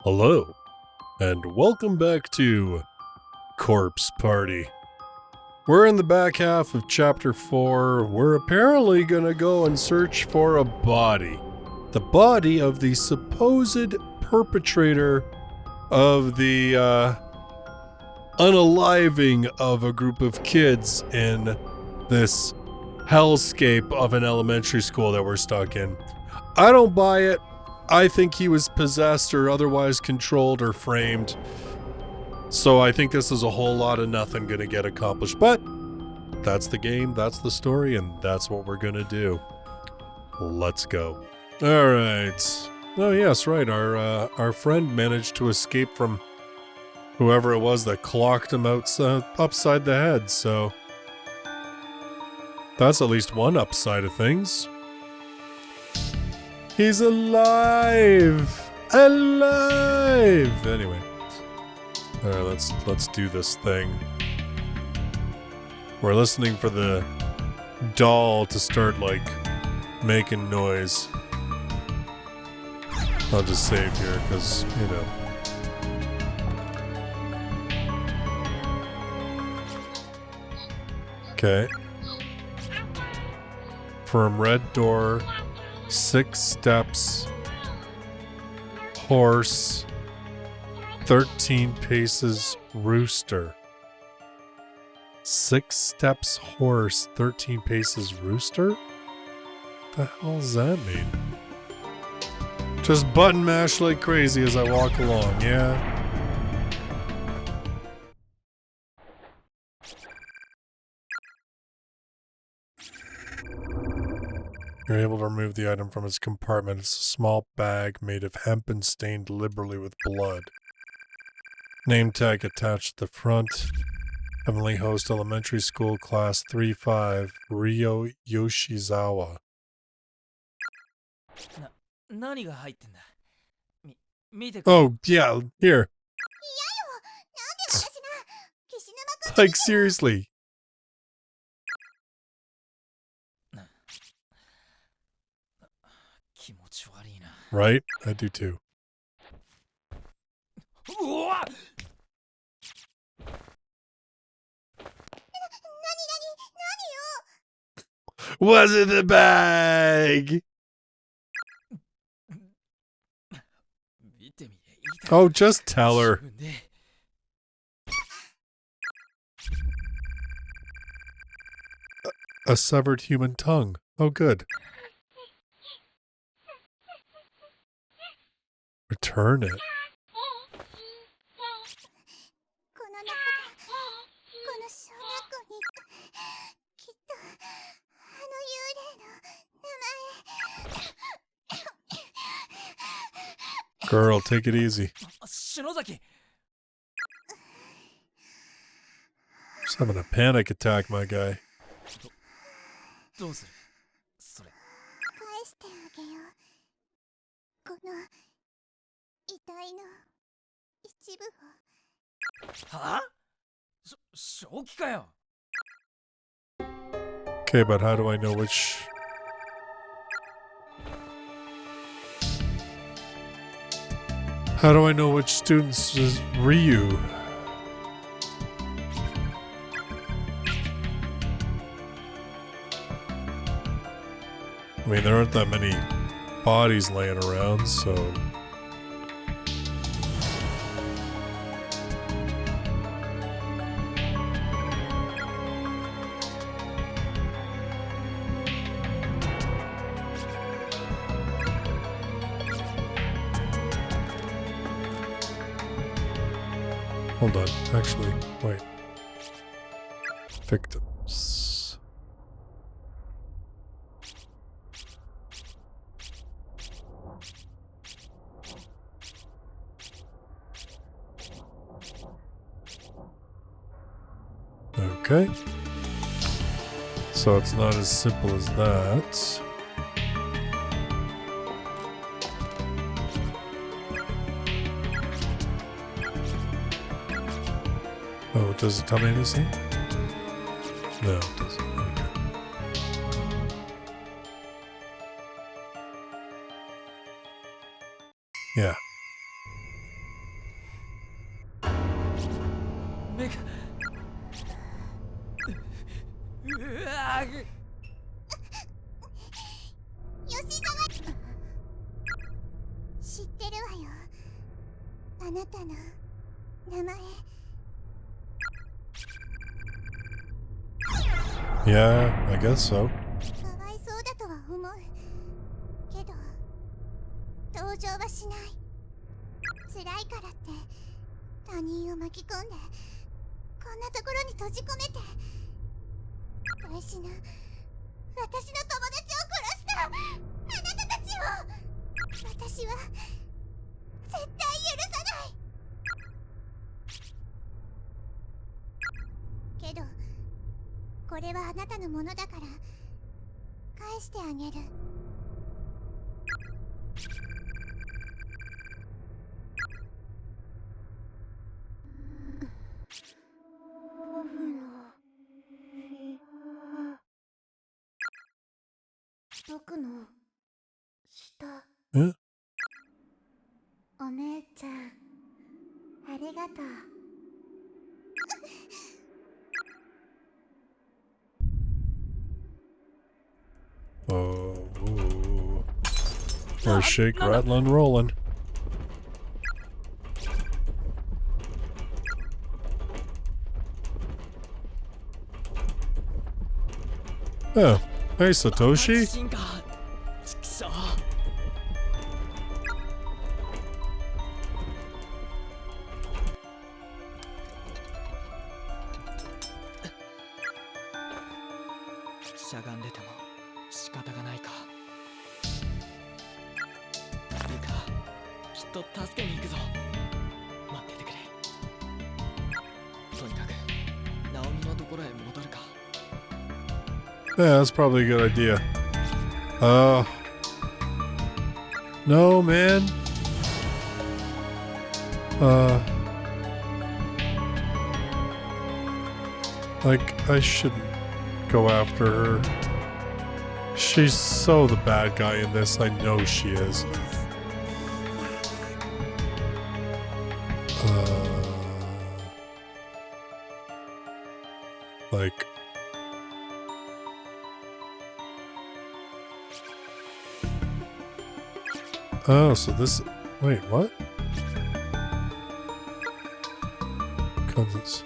Hello, and welcome back to Corpse Party. We're in the back half of Chapter 4. We're apparently gonna go and search for a body. The body of the supposed perpetrator of the unaliving of a group of kids in this hellscape of an elementary school that we're stuck in. I don't buy it. I think he was possessed or otherwise controlled or framed. So I think this is a whole lot of nothing gonna get accomplished. But that's the game, that's the story, and that's what we're gonna do. Let's go. Alright. Oh yes, right. Our friend managed to escape from whoever it was that clocked him upside the head, so that's at least one upside of things. He's alive! Alive! Anyway. Alright, let's do this thing. We're listening for the doll to start, like, making noise. I'll just save here, because, you know. Okay. From red door, 6 steps, horse, 13 paces, rooster. 6 steps, horse, 13 paces, rooster? What the hell does that mean? Just button mash like crazy as I walk along, yeah? You're able to remove the item from its compartment. It's a small bag made of hemp and stained liberally with blood. Name tag attached to the front. Heavenly Host Elementary School Class 3-5, Ryo Yoshizawa. Oh, yeah, here. Like, seriously. Right? I do too. Was it the bag? Oh, just tell her. A severed human tongue. Oh, good. Return it. Girl, take it easy. Just having a panic attack, my guy. Okay, but how do I know which... How do I know which students is Ryu? I mean, there aren't that many bodies laying around, so... Hold on, actually, wait. Victims. Okay. So it's not as simple as that. Oh, does it tell me anything? No, it doesn't. Okay. Yeah. Yeah, I guess so. 辛いからって他人を巻き込んでこんなところに閉じ込めて大事な私の友達を殺したあなたたちを私は絶対許さないけどこれはあなたのものだから返してあげる僕の下えお姉ちゃんありがとう Oh. Or shake, rattling, rolling. Oh, hey Satoshi. しゃがんでても仕方がないか。いいか、きっと助けに行くぞ。待っててくれ。とにかく、ナオミのところへ戻るか。Yeah, that's probably a good idea. No, man. Like, I shouldn't go after her. She's so the bad guy in this, I know she is. Like... Oh, so this... Wait, what? Cousins.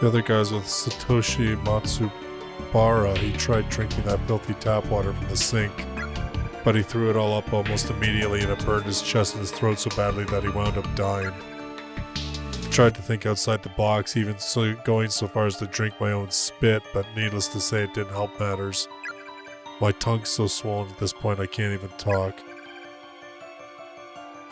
The other guy's with Satoshi Matsubara. He tried drinking that filthy tap water from the sink, but he threw it all up almost immediately and it burned his chest and his throat so badly that he wound up dying. I tried to think outside the box, even going so far as to drink my own spit, but needless to say it didn't help matters. My tongue's so swollen at this point I can't even talk.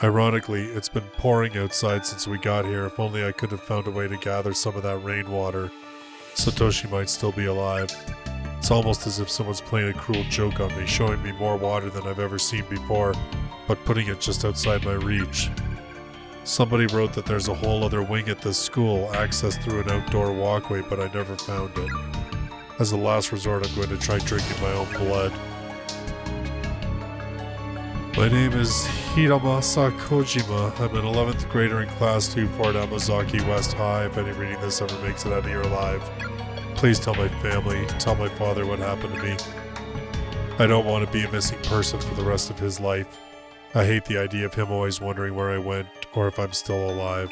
Ironically, it's been pouring outside since we got here. If only I could have found a way to gather some of that rainwater, Satoshi might still be alive. It's almost as if someone's playing a cruel joke on me, showing me more water than I've ever seen before, but putting it just outside my reach. Somebody wrote that there's a whole other wing at this school, accessed through an outdoor walkway, but I never found it. As a last resort, I'm going to try drinking my own blood. My name is Hiramasa Kojima. I'm an 11th grader in Class 2 Fort Amazaki West High. If any reading this ever makes it out of here alive, please tell my family, tell my father what happened to me. I don't want to be a missing person for the rest of his life. I hate the idea of him always wondering where I went or if I'm still alive.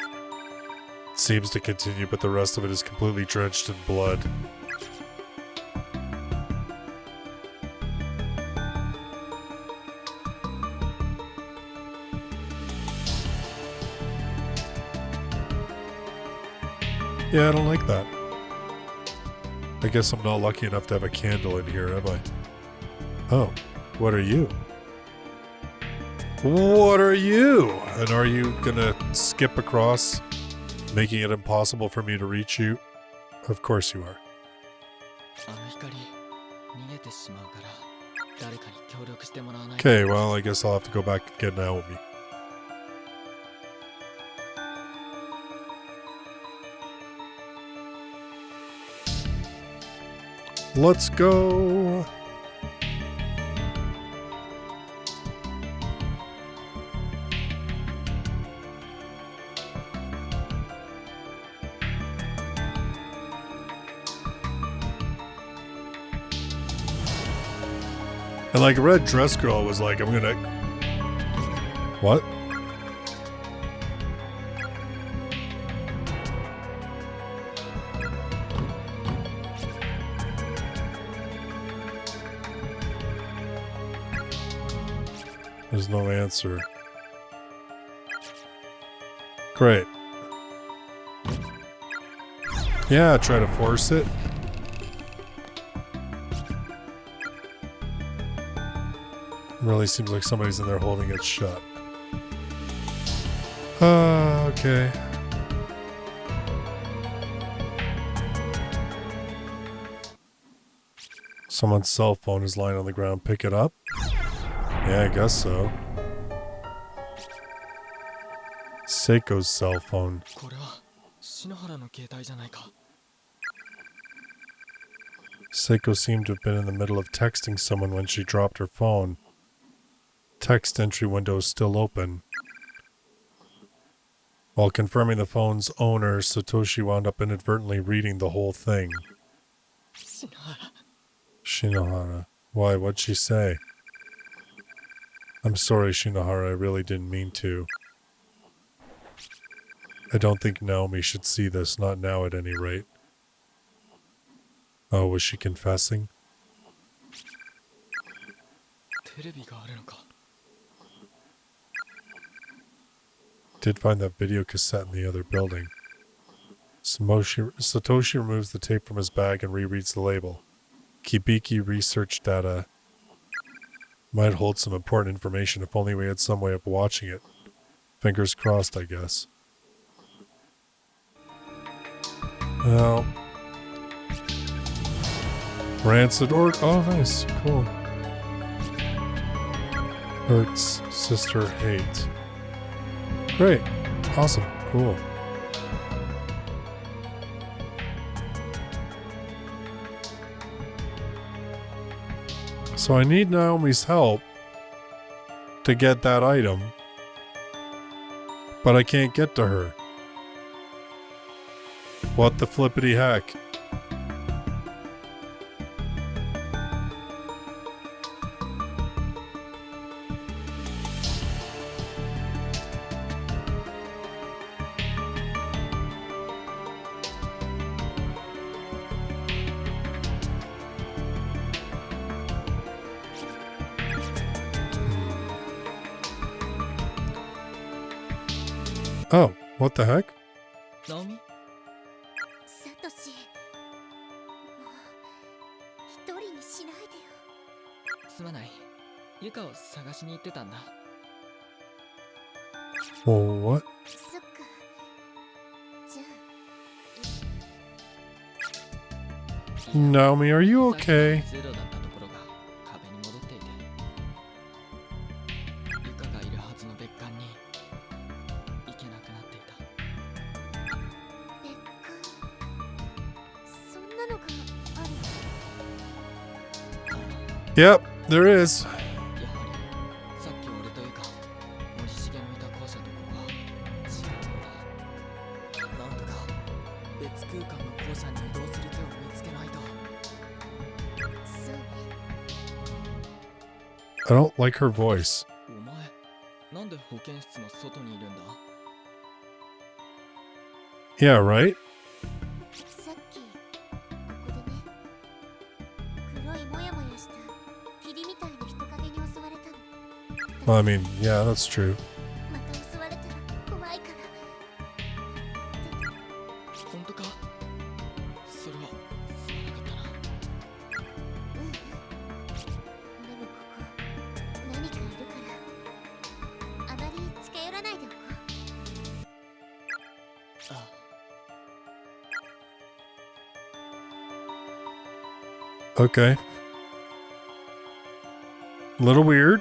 It seems to continue, but the rest of it is completely drenched in blood. Yeah, I don't like that. I guess I'm not lucky enough to have a candle in here, am I? Oh, what are you? What are you? And are you gonna skip across, making it impossible for me to reach you? Of course you are. Okay, well, I guess I'll have to go back and get Naomi. Let's go. And like a red dress girl was like, I'm gonna... What? There's no answer. Great. Yeah, try to force it. Really seems like somebody's in there holding it shut. Okay. Someone's cell phone is lying on the ground. Pick it up? Yeah, I guess so. Seiko's cell phone. これは篠原の携帯じゃないか。 Seiko seemed to have been in the middle of texting someone when she dropped her phone. Text entry window is still open. While confirming the phone's owner, Satoshi wound up inadvertently reading the whole thing. 篠原。 Shinohara. Why, what'd she say? I'm sorry, Shinohara, I really didn't mean to. I don't think Naomi should see this, not now at any rate. Oh, was she confessing? テレビがあるのか。 Did find that video cassette in the other building. Satoshi removes the tape from his bag and rereads the label. Kibiki research data. Might hold some important information if only we had some way of watching it. Fingers crossed, I guess. Well... Rancid or... Oh, nice. Cool. Hurts. Sister hate. Great. Awesome. Cool. So I need Naomi's help to get that item, but I can't get to her. What the flippity heck? Oh, what the heck? ナオミ。サトシ、もう一人にしないでよ。すまない。ユカを探しに行ってたんだ。 Oh, what? そっか。じゃあ。 Naomi, are you okay? 通路だったところが壁に戻っていて、ユカがいるはずの別館に行けなくなっていた。別館。そんなのがある。 Yep, there is. やはりさっき俺とユカ、森重のいた校舎とここは違うんだ。なんとか別空間の校舎に移動する手を見つけないと。 そうね。 I don't like her voice. お前、なんで保健室の外にいるんだ？ Yeah, right? さっきここでね、黒いモヤモヤした霧みたいな人影に襲われたの。 Well, I mean, yeah, that's true. また襲われたら怖いから。本当か？それはすまなかったな。うん。でもここ何かいるからあまり近寄らないでおこう。ああ。 Okay. A little weird.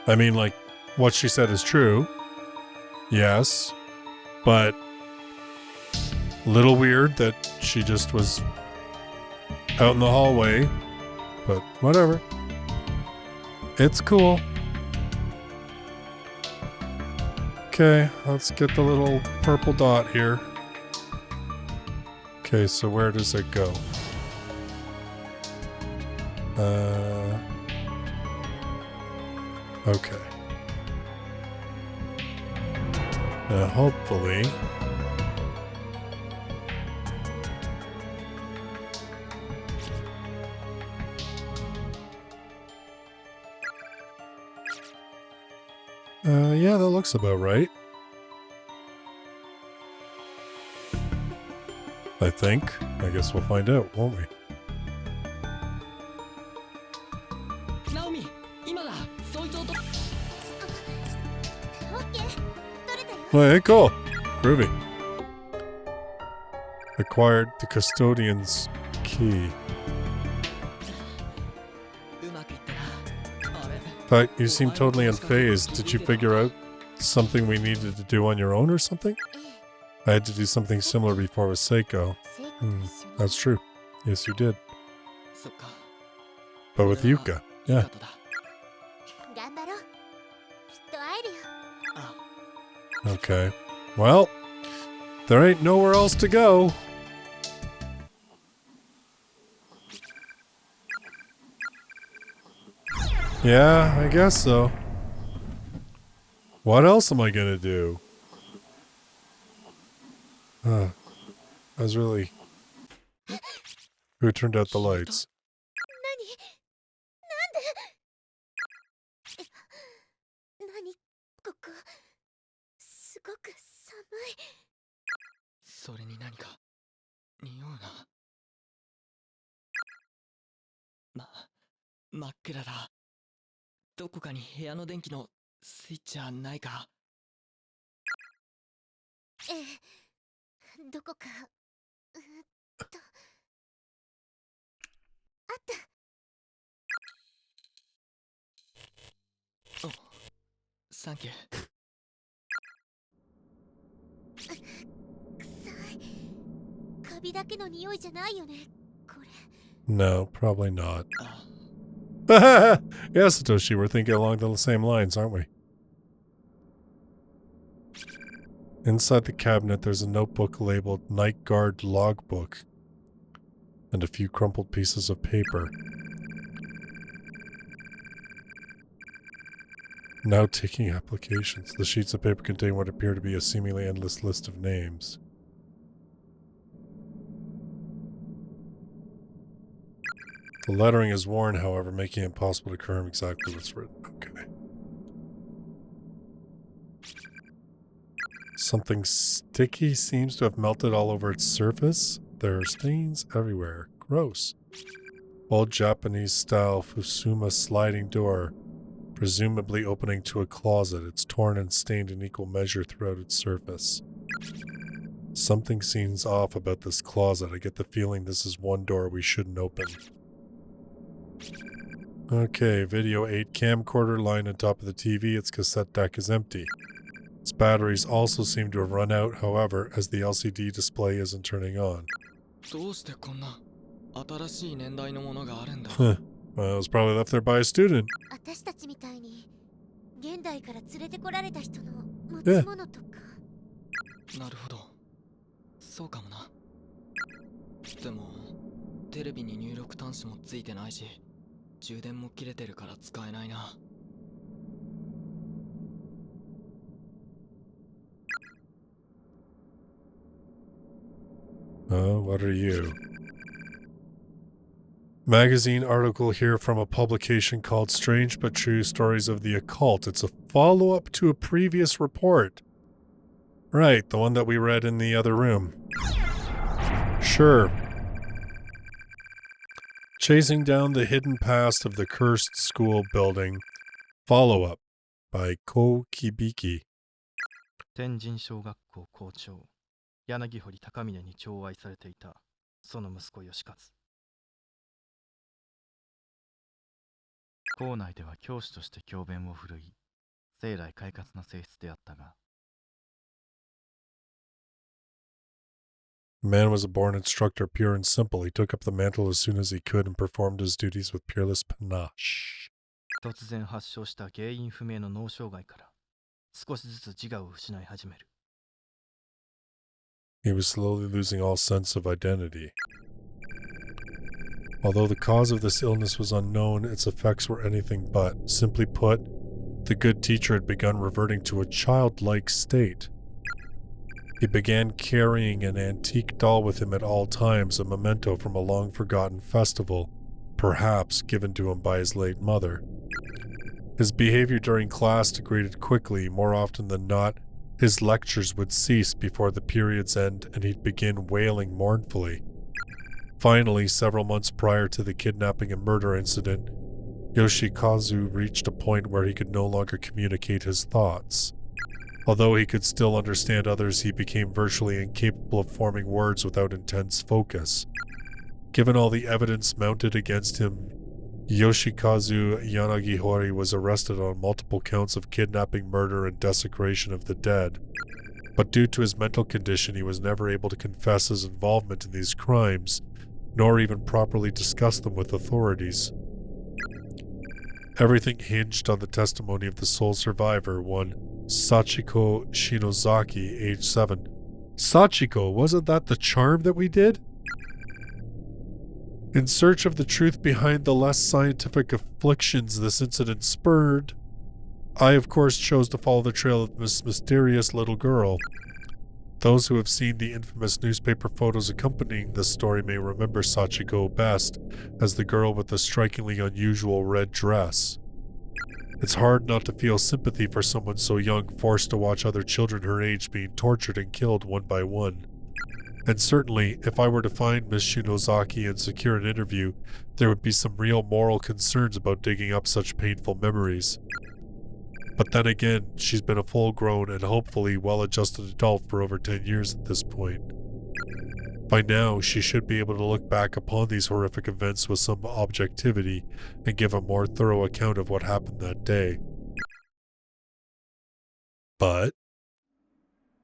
I mean, like, what she said is true. Yes. But a little weird that she just was out in the hallway. But whatever. It's cool. Okay, let's get the little purple dot here. Okay, so where does it go? Okay. Now, hopefully... yeah, that looks about right. I think. I guess we'll find out, won't we? ナオミ、今だ。そいつをと。オッケー、取れたよ。 Hey, cool. Groovy. Acquired the custodian's key. うまくいったな。あれ。 But you seem totally unfazed. Did you figure out something we needed to do on your own or something? ええ、 I had to do something similar before with Seiko. 聖子と一緒に That's true. Yes, you did. そっか。 But with Yuka. いい Yeah. ことだ。頑張ろう。きっと会えるよ。あ、 Okay. Well, there ain't nowhere else to go. Yeah, I guess so. What else am I gonna do? I was really... Who turned out the lights? 何ここ。すごく寒い。それに何か匂うな。真っ暗だ。どこかに部屋の電気のスイッチはないか。ええ、どこか。あった。お、サンキュー。臭い。カビだけの匂いじゃないよね、これ。 No, probably not. あ、 Yeah, Satoshi, we're thinking along the same lines, aren't we? Inside the cabinet, there's a notebook labeled Night Guard Logbook and a few crumpled pieces of paper. Now taking applications. The sheets of paper contain what appear to be a seemingly endless list of names. The lettering is worn, however, making it impossible to confirm exactly what's written. Okay. Something sticky seems to have melted all over its surface. There are stains everywhere. Gross. Old Japanese-style Fusuma sliding door, presumably opening to a closet. It's torn and stained in equal measure throughout its surface. Something seems off about this closet. I get the feeling this is one door we shouldn't open. Okay, video 8 camcorder lying on top of the TV. Its cassette deck is empty. Its batteries also seem to have run out, however, as the LCD display isn't turning on. どうしてこんな新しい年代のものがあるんだ。 Huh. Well, it was probably left there by a student. 私たちみたいに現代から連れてこられた人の持ち物とか。なるほど。そうかもな。でも、テレビに入力端子もついてないし、充電も切れてるから使えないな。What are you? Magazine article here from a publication called Strange But True Stories of the Occult. It's a follow-up to a previous report. Right, the one that we read in the other room. Sure. Chasing Down the Hidden Past of the Cursed School Building. Follow-up by Ko Kibiki. 天神小学校校長柳堀高峰に寵愛されていたその息子義和。校内では教師として教鞭を振るい、生来快活な性質であったが、 The man was a born instructor, pure and simple. He took up the mantle as soon as he could and performed his duties with peerless panache. 突然発症した原因不明の脳障害から少しずつ自我を失い始める。 He was slowly losing all sense of identity. Although the cause of this illness was unknown, its effects were anything but. Simply put, the good teacher had begun reverting to a childlike state. He began carrying an antique doll with him at all times, a memento from a long-forgotten festival, perhaps given to him by his late mother. His behavior during class degraded quickly. More often than not, his lectures would cease before the period's end and he'd begin wailing mournfully. Finally, several months prior to the kidnapping and murder incident, Yoshikazu reached a point where he could no longer communicate his thoughts. Although he could still understand others, he became virtually incapable of forming words without intense focus. Given all the evidence mounted against him, Yoshikazu Yanagihori was arrested on multiple counts of kidnapping, murder, and desecration of the dead. But due to his mental condition, he was never able to confess his involvement in these crimes, nor even properly discuss them with authorities. Everything hinged on the testimony of the sole survivor, one Sachiko Shinozaki, age 7. Sachiko, wasn't that the charm that we did? In search of the truth behind the less scientific afflictions this incident spurred, I of course chose to follow the trail of this mysterious little girl. Those who have seen the infamous newspaper photos accompanying this story may remember Sachiko best as the girl with the strikingly unusual red dress. It's hard not to feel sympathy for someone so young, forced to watch other children her age being tortured and killed one by one. And certainly, if I were to find Miss Shinozaki and secure an interview, there would be some real moral concerns about digging up such painful memories. But then again, she's been a full-grown and hopefully well-adjusted adult for over 10 years at this point. By now, she should be able to look back upon these horrific events with some objectivity and give a more thorough account of what happened that day. But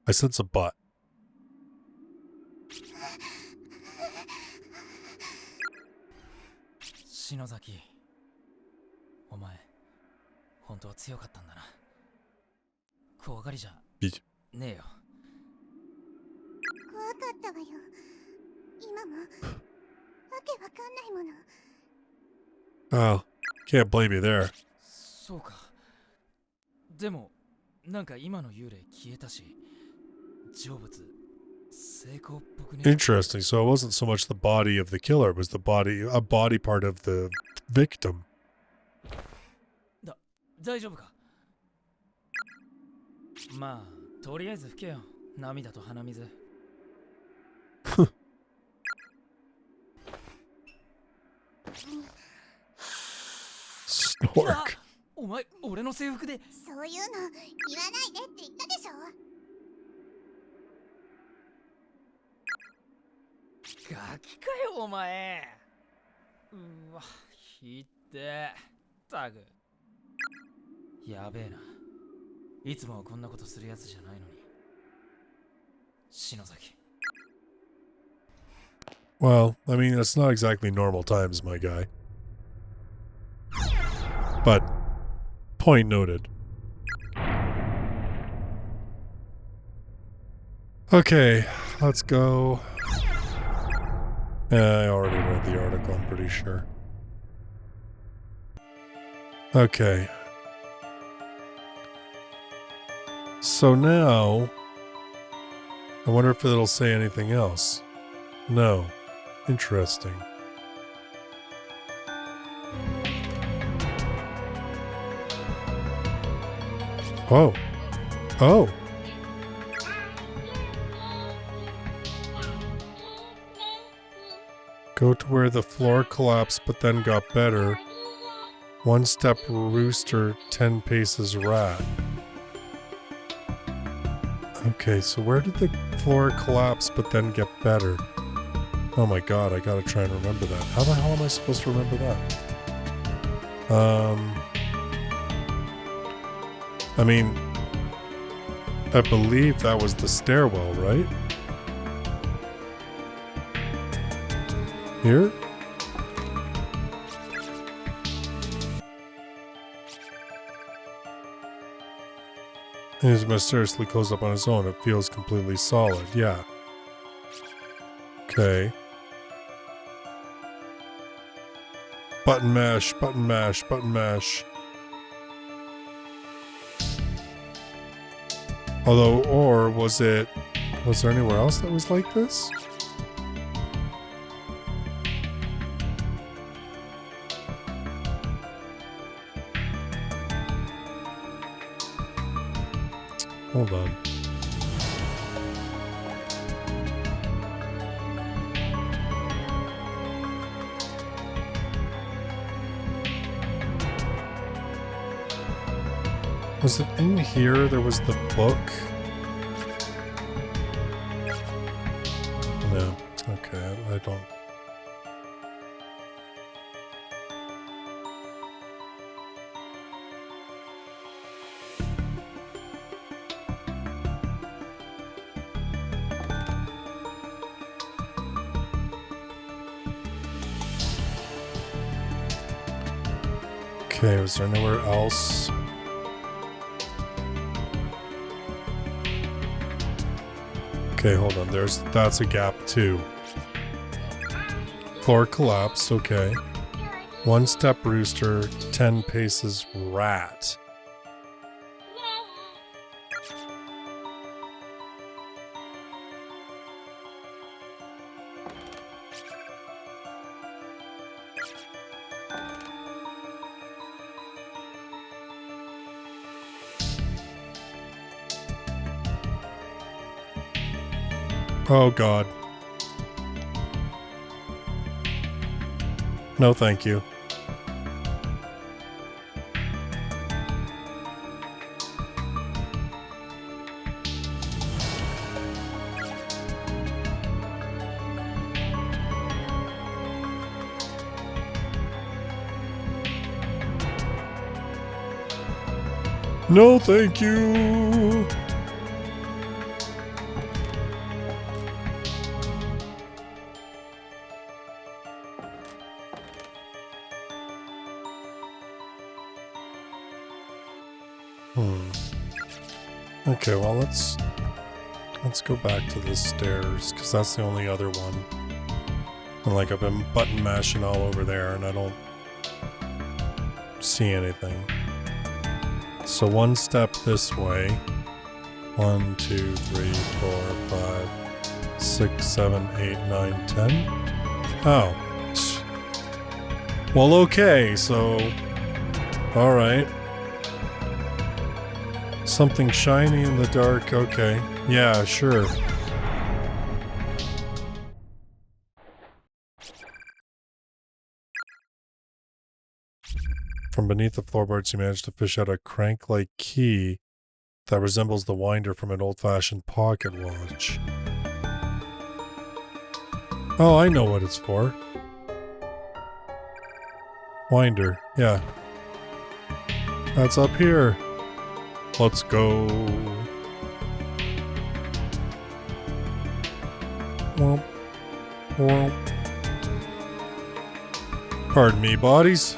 I sense a but. Shinozaki, お前、本当は強かったんだな。怖がりじゃねえよ。怖かったわよ。今もわけわかんないもの。Oh, can't blame you there. そうか。でも、なんか今の幽霊消えたし、成仏成功っぽくね。 Interesting. So it wasn't so much the body of the killer, it was the body, a body part of the victim. 大丈夫か。まあ、とりあえず拭けよ。涙と鼻水。Snork. お前、俺の制服で。そういうの言わないでって言ったでしょ。ガキかよ、お前。うわ、ひってたく。やべえな。いつもはこんなことするやつじゃないのに。篠崎。 Well, I mean, it's not exactly normal times, my guy. But, point noted. Okay, let's go. I already read the article, I'm pretty sure. Okay. So now, I wonder if it'll say anything else. No. Interesting. Oh. Oh. Go to where the floor collapsed but then got better. 1 step rooster, 10 paces rat. Okay, so where did the floor collapse but then get better? Oh my god, I gotta try and remember that. How the hell am I supposed to remember that? I mean, I believe that was the stairwell, right? Here? It's mysteriously closed up on its own. It feels completely solid, yeah. Okay. Button mash, button mash, button mash. Although, or was there anywhere else that was like this? Hold on. Was it in here? There was the book? No. Okay, I don't... Okay, was there anywhere else? Okay, hold on. That's a gap too. Floor collapse, okay. 1 step rooster, 10 paces rat. Oh god. No, thank you. No, thank you. Okay, well let's go back to the stairs, because that's the only other one. And like I've been button mashing all over there and I don't see anything. So 1 step this way. 1, 2, 3, 4, 5, 6, 7, 8, 9, 10. Oh. Well, okay, so... Alright. Something shiny in the dark, okay. Yeah, sure. From beneath the floorboards, you managed to fish out a crank-like key that resembles the winder from an old-fashioned pocket watch. Oh, I know what it's for. Winder, yeah. That's up here. Let's go. Well, pardon me, bodies.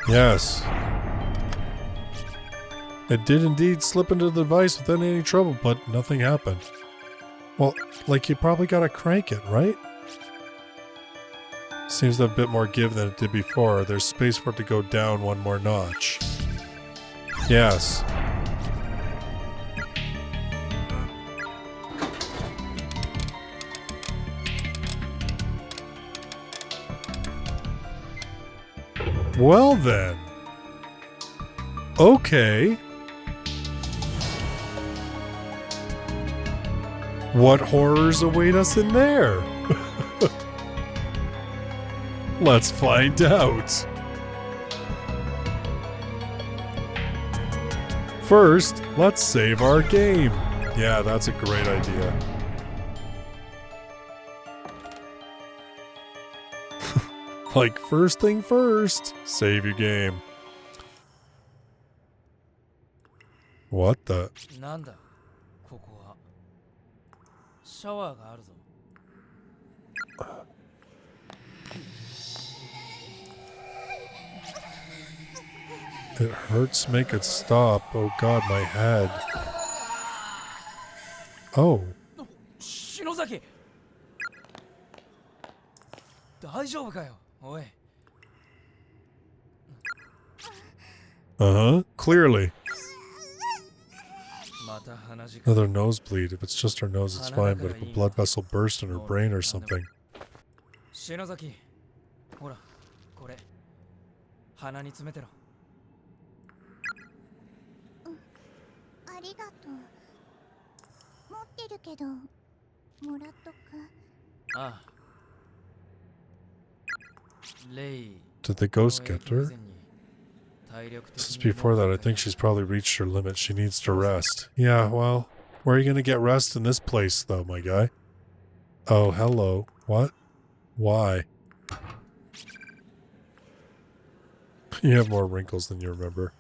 Yes. It did indeed slip into the device without any trouble, but nothing happened. Well, like you probably gotta crank it, right? Seems to have a bit more give than it did before. There's space for it to go down 1 more notch. Yes. Well then. Okay. What horrors await us in there? Let's find out. First, let's save our game. Yeah, that's a great idea. Like, first thing first, save your game. What the? なんだここはシャワーがあるぞ It hurts, make it stop. Oh god, my head. Oh. 篠崎大丈夫かよおい Uh-huh. Clearly. Another nosebleed. If it's just her nose, it's fine, but if a blood vessel burst in her brain or something. 篠崎ほらこれ鼻に詰めてろありがとう持ってるけどもらっとくああレイ Did the ghost get her? This is before that. I think she's probably reached her limit. She needs to rest. Yeah, well, where are you going to get rest in this place, though, my guy? Oh, hello. What? Why? You have more wrinkles than you remember.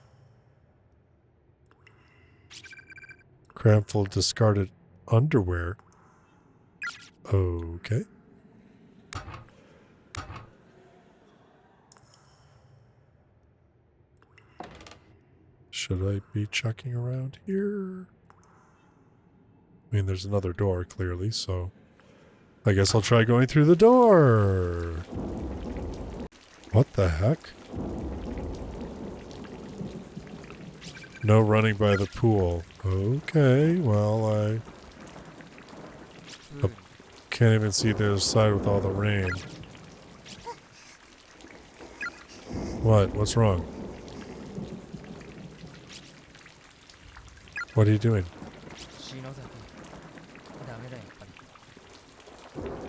Cramp full of discarded underwear. Okay. Should I be checking around here? I mean, there's another door, clearly, so... I guess I'll try going through the door! What the heck? No running by the pool. Okay, well, I can't even see the other side with all the rain. What? What's wrong? What are you doing? 篠崎ダメだやっぱり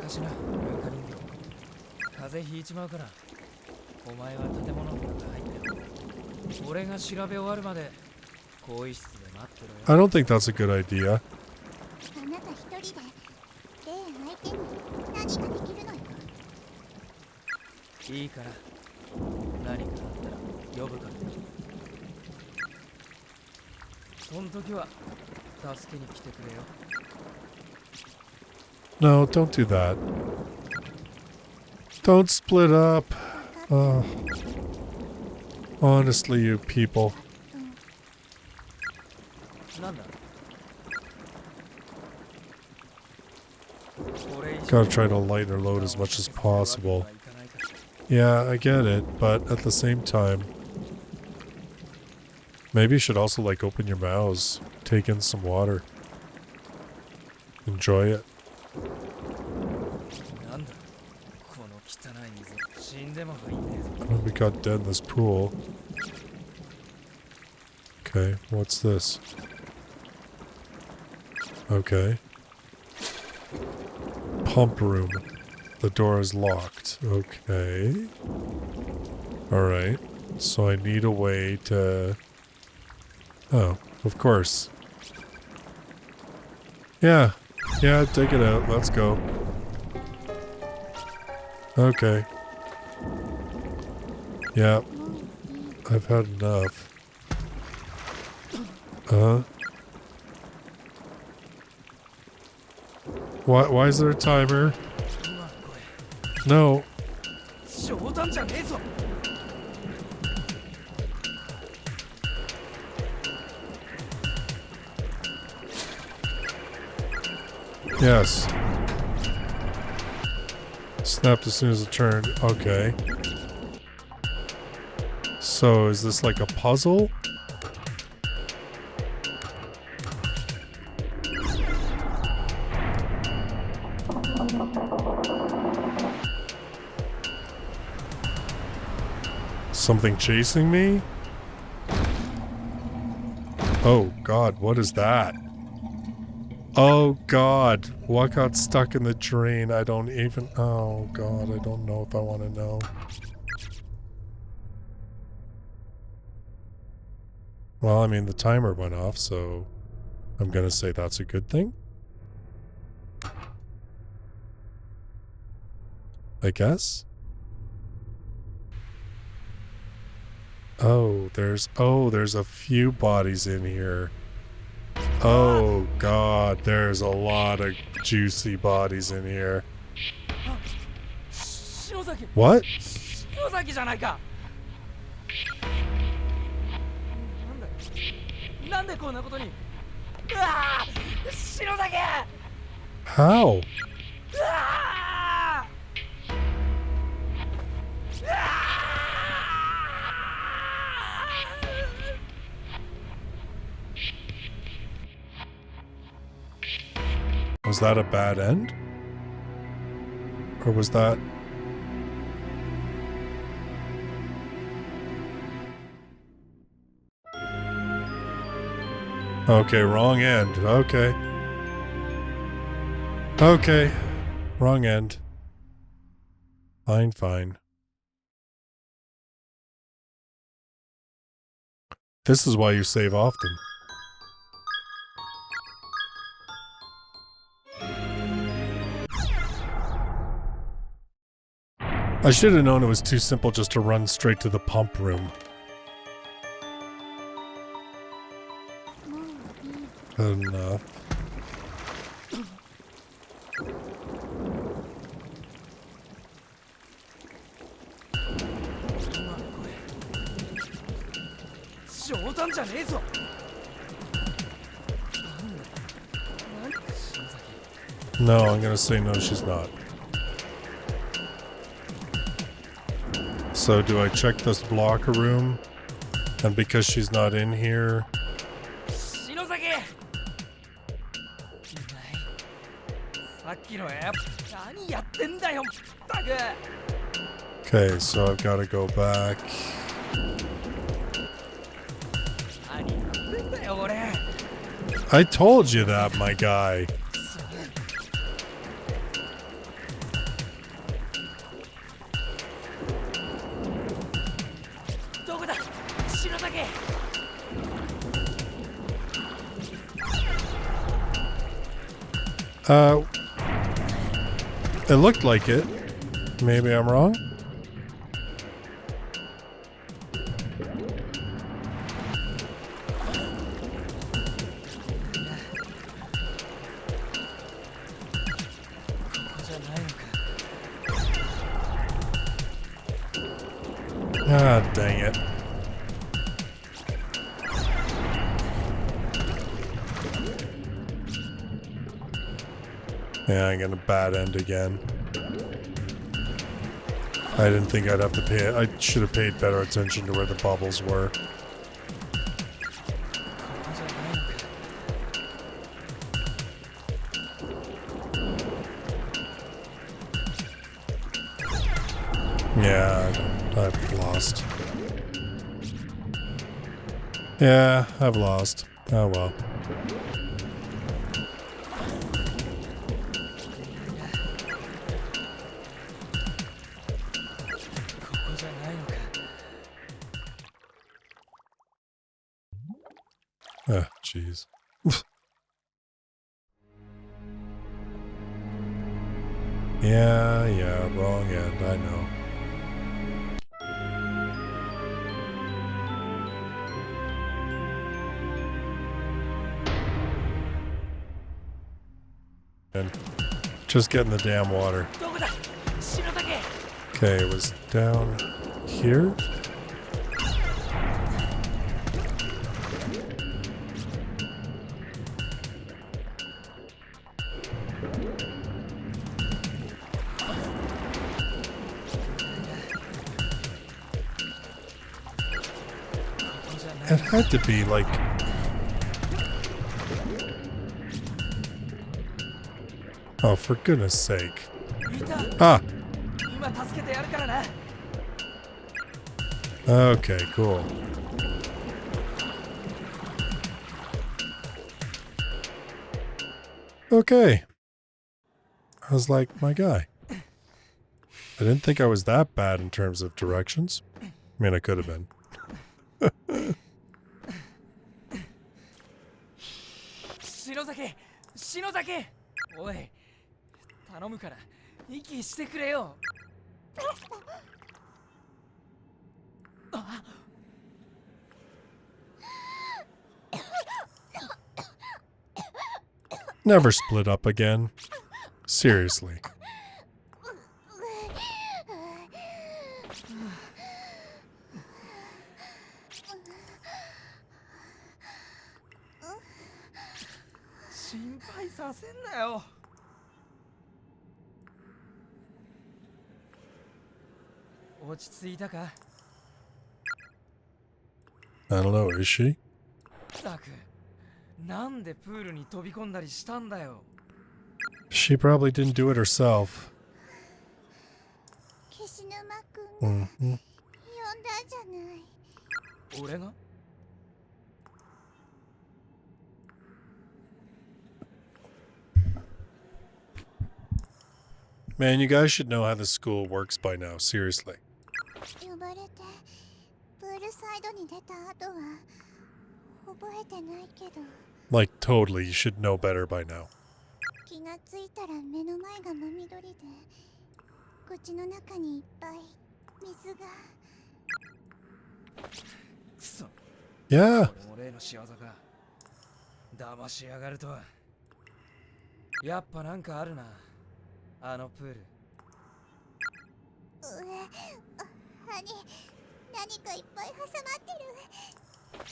かしなルーカ人形風邪ひいちまうからお前は建物の中入ってろ俺が調べ終わるまで更衣室で待ってろ I よ don't think that's a good idea. あなた一人で例相手に何ができるのよいいから何かあったら呼ぶからよその時は助けに来てくれよ No, don't do that. Don't split up. Honestly, you people. なんだ Gotta try to lighten her load as much as possible. Yeah, I get it, but at the same time... Maybe you should also, like, open your mouths. Take in some water. Enjoy it. Oh, we got dead in this pool. Okay, what's this? Okay. Pump room. The door is locked. Okay. Alright. So I need a way to... Oh, of course. Yeah. Yeah, take it out. Let's go. Okay. Yeah. I've had enough. Why is there a timer? No. Yes. Snapped as soon as it turned. Okay. So, is this like a puzzle? Something chasing me? Oh god, what is that? Oh god, what got stuck in the drain? I don't even... Oh god, I don't know if I want to know. Well, I mean, the timer went off, so I'm gonna say that's a good thing. I guess? Oh, there's a few bodies in here. Oh god, there's a lot of juicy bodies in here. What? なんでこんなことにうわー篠崎 How? うわーうわー Was that a bad end? Or was that... Okay, wrong end. Okay. Okay. Wrong end. Fine, fine. This is why you save often. I should have known it was too simple just to run straight to the pump room. Good enough. No, I'm gonna say no, she's not. So do I check this locker room? And because she's not in here... Okay, so I've got to go back. I told you that, my guy. It looked like it. Maybe I'm wrong? Ah, dang it. Yeah, I got a bad end again. I didn't think I'd have to pay it. I should have paid better attention to where the bubbles were. Yeah, I've lost. Yeah, I've lost. Oh well. Ah, jeez. Yeah, wrong end, I know. And just getting the damn water. Okay, it was down here? It had to be like... Oh, for goodness sake. Ah! Okay, cool. Okay. I was like, my guy. I didn't think I was that bad in terms of directions. I mean, I could have been. 篠崎おい頼むから息してくれよあ Never split up again. Seriously. I don't know, is she? ザクなんでプールに飛び込んだりしたんだよ She probably didn't do it herself. 岸沼くんが Mm-hmm. 呼んだんじゃない。俺が Man, you guys should know how the school works by now, seriously. 呼ばれてプールサイドに出た後は覚えてないけど、 Like, totally, you should know better by now. 気がついたら目の前が真緑で、口の中にいっぱい水が。くそ Yeah. 俺も例の仕業か騙しやがるとはやっぱなんかあるなあのプール歯に何かいっぱい挟まって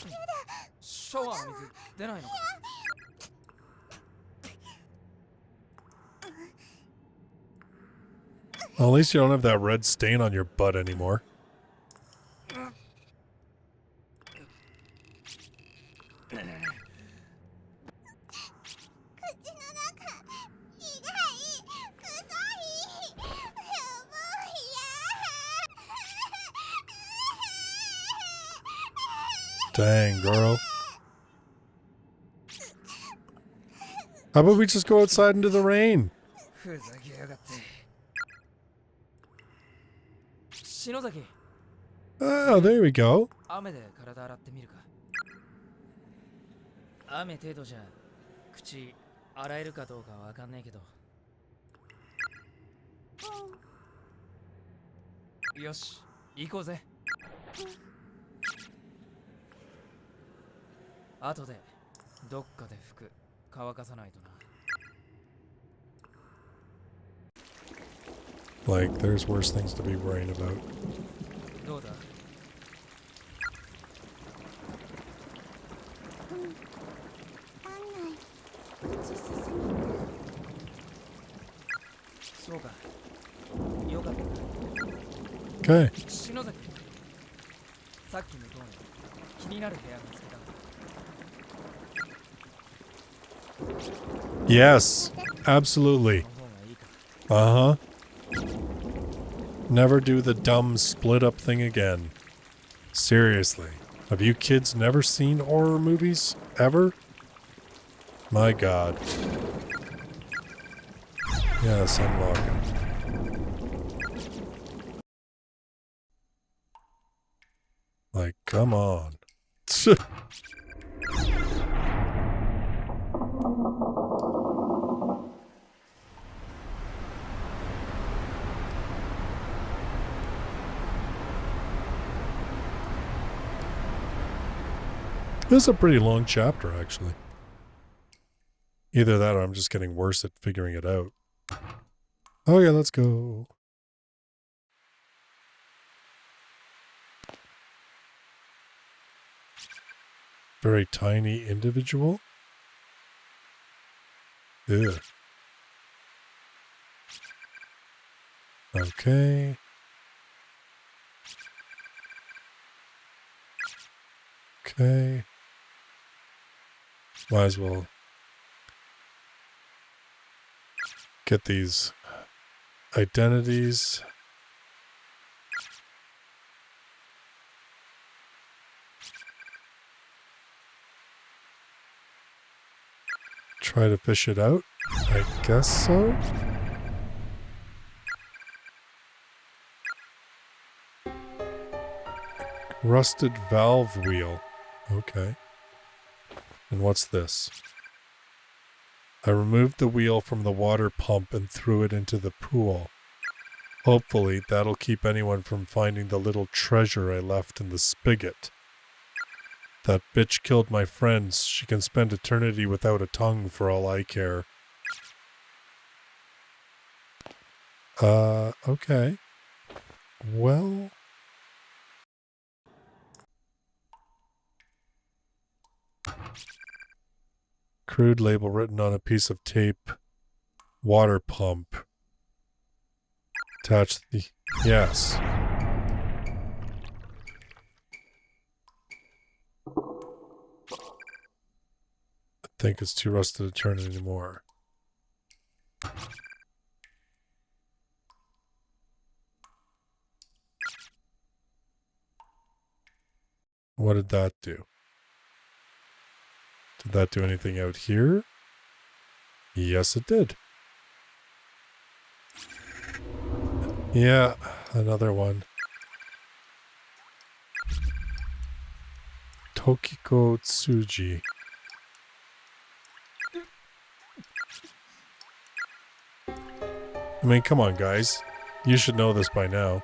る。やだ。シャワーの水出ないのか Well, at least you don't have that red stain on your butt anymore. 口の中苦い、臭い、もう嫌。 Dang, girl. How about we just go outside into the rain? ふざけやがって篠崎 Oh, there we go. 雨で体洗ってみるか雨程度じゃ口洗えるかどうかわかんねえけどよし行こうぜ後でどっかで服乾かさないとな Like, there's worse things to be worrying about. どうだ案外口進めそうかよかった Okay. 篠崎さっきの通り気になる部屋見つけた Yes, absolutely. その方がいいか Uh-huh. Never do the dumb split up thing again. Seriously. Have you kids never seen horror movies? Ever? My god. Yes, unlock it. Like, come on. This is a pretty long chapter, actually. Either that or I'm just getting worse at figuring it out. Oh yeah, let's go. Very tiny individual. Ugh. Okay. Okay. Might as well get these identities. Try to fish it out. I guess so. Rusted valve wheel. Okay. And what's this? I removed the wheel from the water pump and threw it into the pool. Hopefully, that'll keep anyone from finding the little treasure I left in the spigot. That bitch killed my friends. She can spend eternity without a tongue for all I care. Okay. Well... Crude label written on a piece of tape. Water pump. Attach the... Yes. I think it's too rusted to turn it anymore. What did that do? Did that do anything out here? Yes, it did. Yeah, another one. Tokiko Tsuji. I mean, come on, guys. You should know this by now.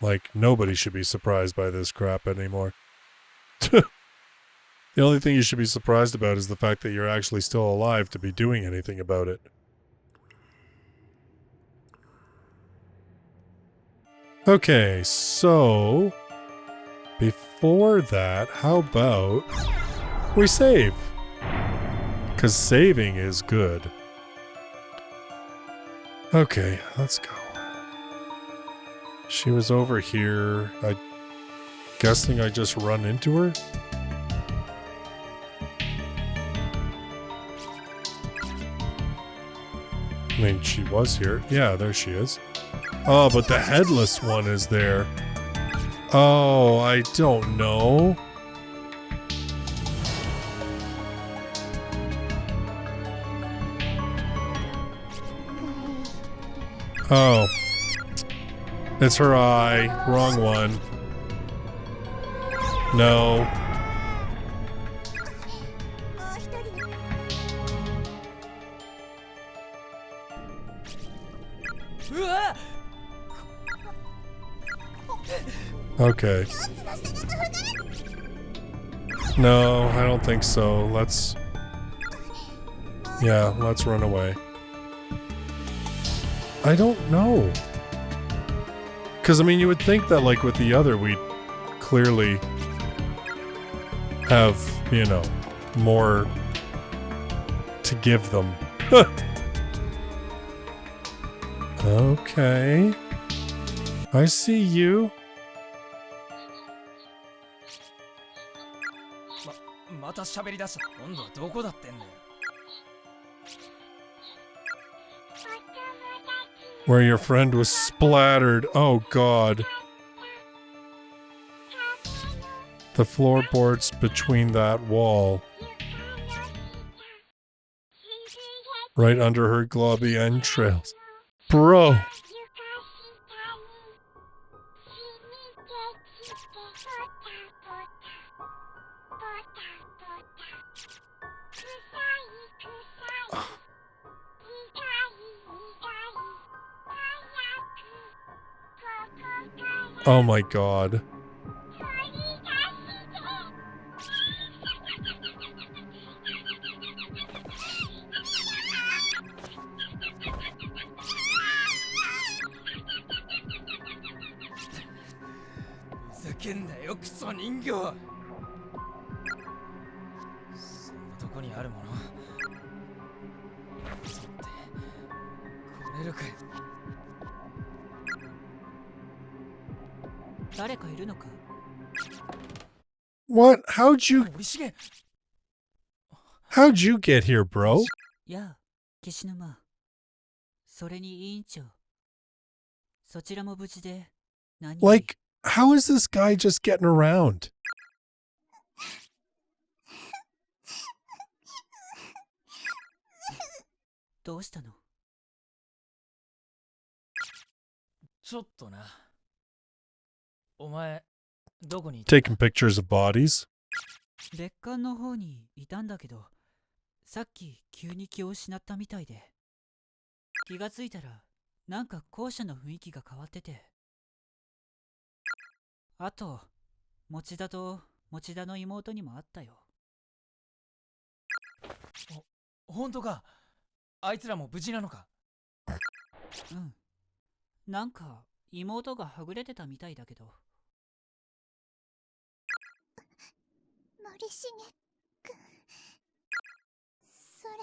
Like, nobody should be surprised by this crap anymore. The only thing you should be surprised about is the fact that you're actually still alive to be doing anything about it. Okay, so before that, how about we save? Because saving is good. Okay, let's go. She was over here. I'm guessing I just run into her? I mean, she was here. Yeah, there she is. Oh, but the headless one is there. Oh, I don't know. Oh. It's her eye. Wrong one. No. Okay. No, I don't think so. Let's run away. I don't know. Because, I mean, you would think that, like, with the other, we'd clearly have, you know, more to give them. Okay. I see you. また喋り出した。今度はどこだってんだよ。 Where your friend was splattered. Oh, God. The floorboards between that wall. Right under her globby entrails. Bro. Oh my God. What? How'd you get here, bro? やあ、岸沼。それに委員長。そちらも無事で何より。 Like, how is this guy just getting around? どうしたの？ちょっとな。お前、どこにいた？ Taking pictures of bodies? 別館の方にいたんだけど、さっき急に気を失ったみたいで。気がついたら、なんか校舎の雰囲気が変わってて。あと、持田と持田の妹にも会ったよ。本当か？あいつらも無事なのか？うん。なんか妹がはぐれてたみたいだけど。森重くん、それ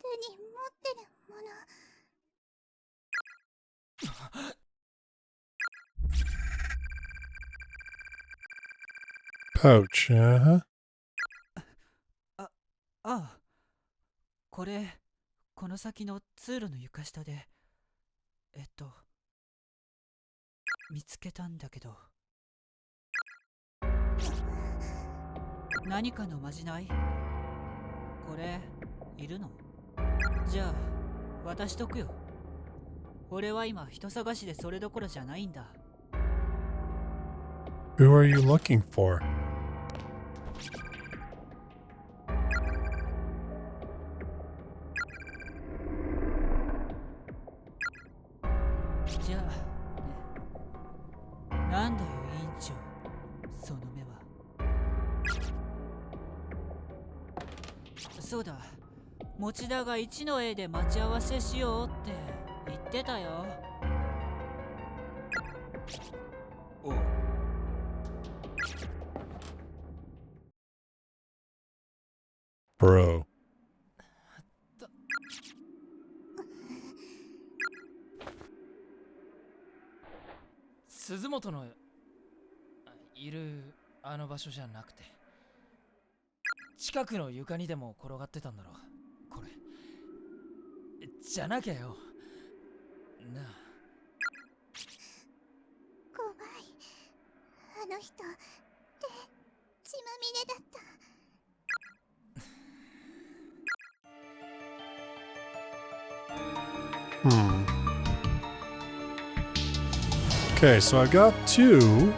手に持ってるもの。Pouch, uh-huh. ああ、これ、この先の通路の床下で、見つけたんだけど。何かのまじない？これいるの？じゃあ渡しとくよ。俺は今人探しでそれどころじゃないんだ。 Who are you looking for? じゃあね。なんだよ委員長、その目は。そうだ、持田が1の A で待ち合わせしようって言ってたよ。おう。Bro. 鈴本のいるあの場所じゃなくて、近くの床にでも転がってたんだろこれ。じゃなきゃよなあ。怖い。あの人手血まみれだった。Okay, so I got 2.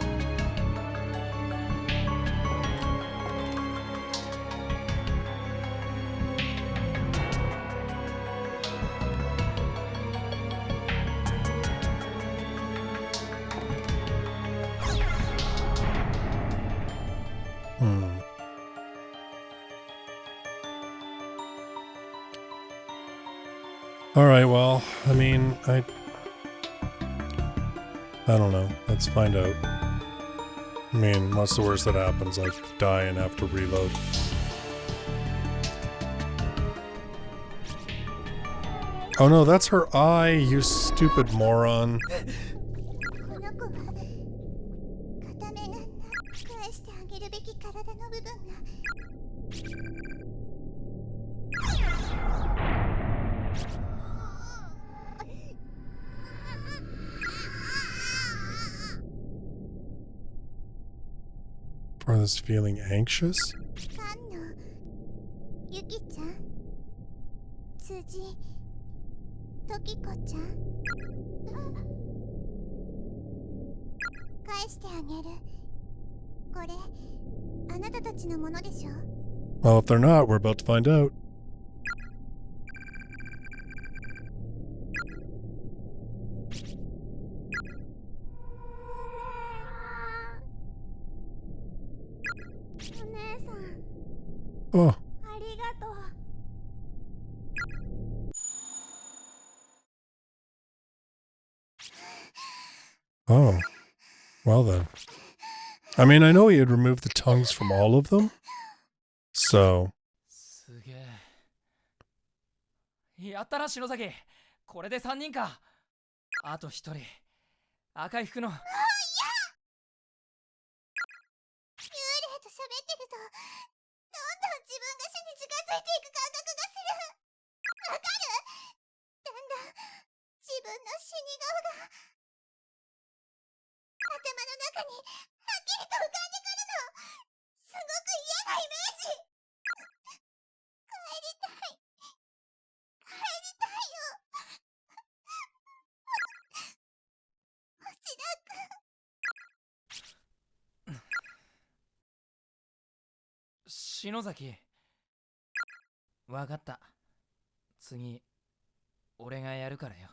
Alright, well, I mean, I don't know. Let's find out. I mean, what's the worst that happens? I die and have to reload. Oh no, that's her eye, you stupid moron. この子は片目なんだ。返してあげるべき体の部分が。For this feeling anxious? ファンのゆきちゃん、辻、ときこちゃん。返してあげる。これあなたたちのものでしょ。 Well, if they're not, we're about to find out. Oh. ありがとう。 Oh. Well then. I mean, I know he had removed the tongues from all of them. So. すげえ。やったな篠崎。これで3人か。あと1人。赤い服の。幽霊と喋ってるとどんどん自分が死に近づいていく感覚がする。わかる？だんだん自分の死に顔が頭の中にはっきりと浮かんでくるの。すごく嫌なイメージ。帰りたい。帰りたいよ。星田くん。篠崎。わかった。次、俺がやるからよ。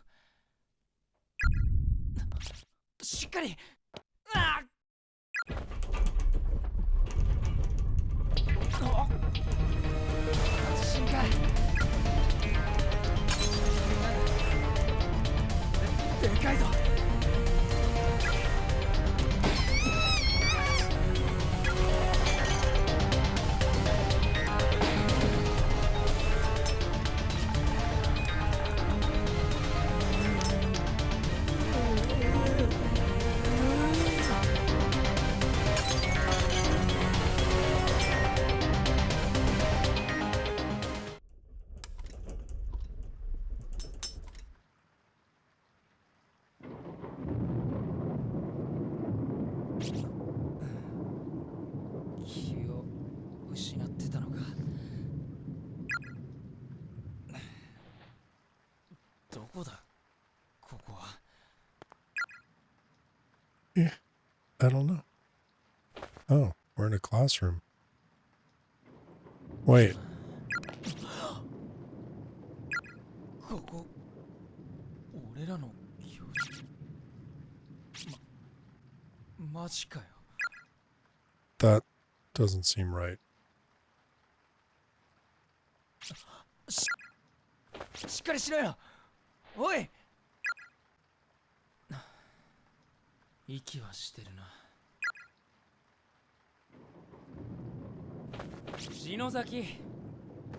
しっかり。あっ。自信か。でかいぞ。I don't know. Oh, we're in a classroom. Wait. ここ俺らの教室マジかよ That doesn't seem right. しっかりしろよおい息はしてるな篠崎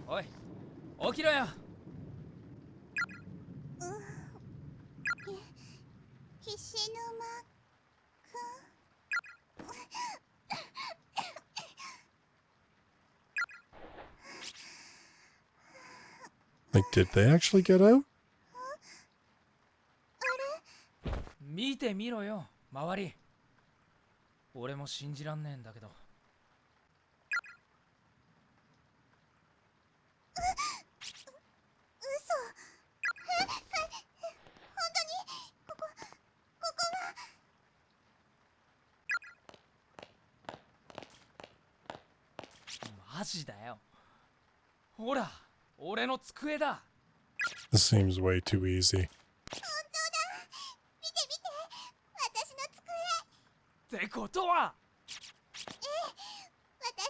おい起きろよ岸沼くん Like, did they actually get out? 見てみろよ周り俺も信じらんねえんだけどマジだよほら俺の机だ This seems way too easy. ってことは私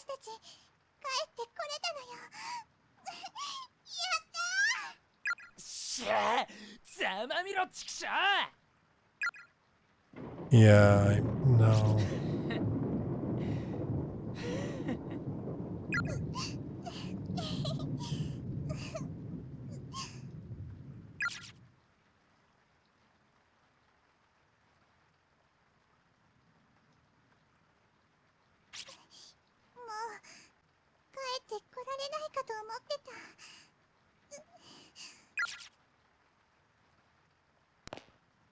たち帰ってこれたのよしゃあざまみろちくしょ Yeah, I know. .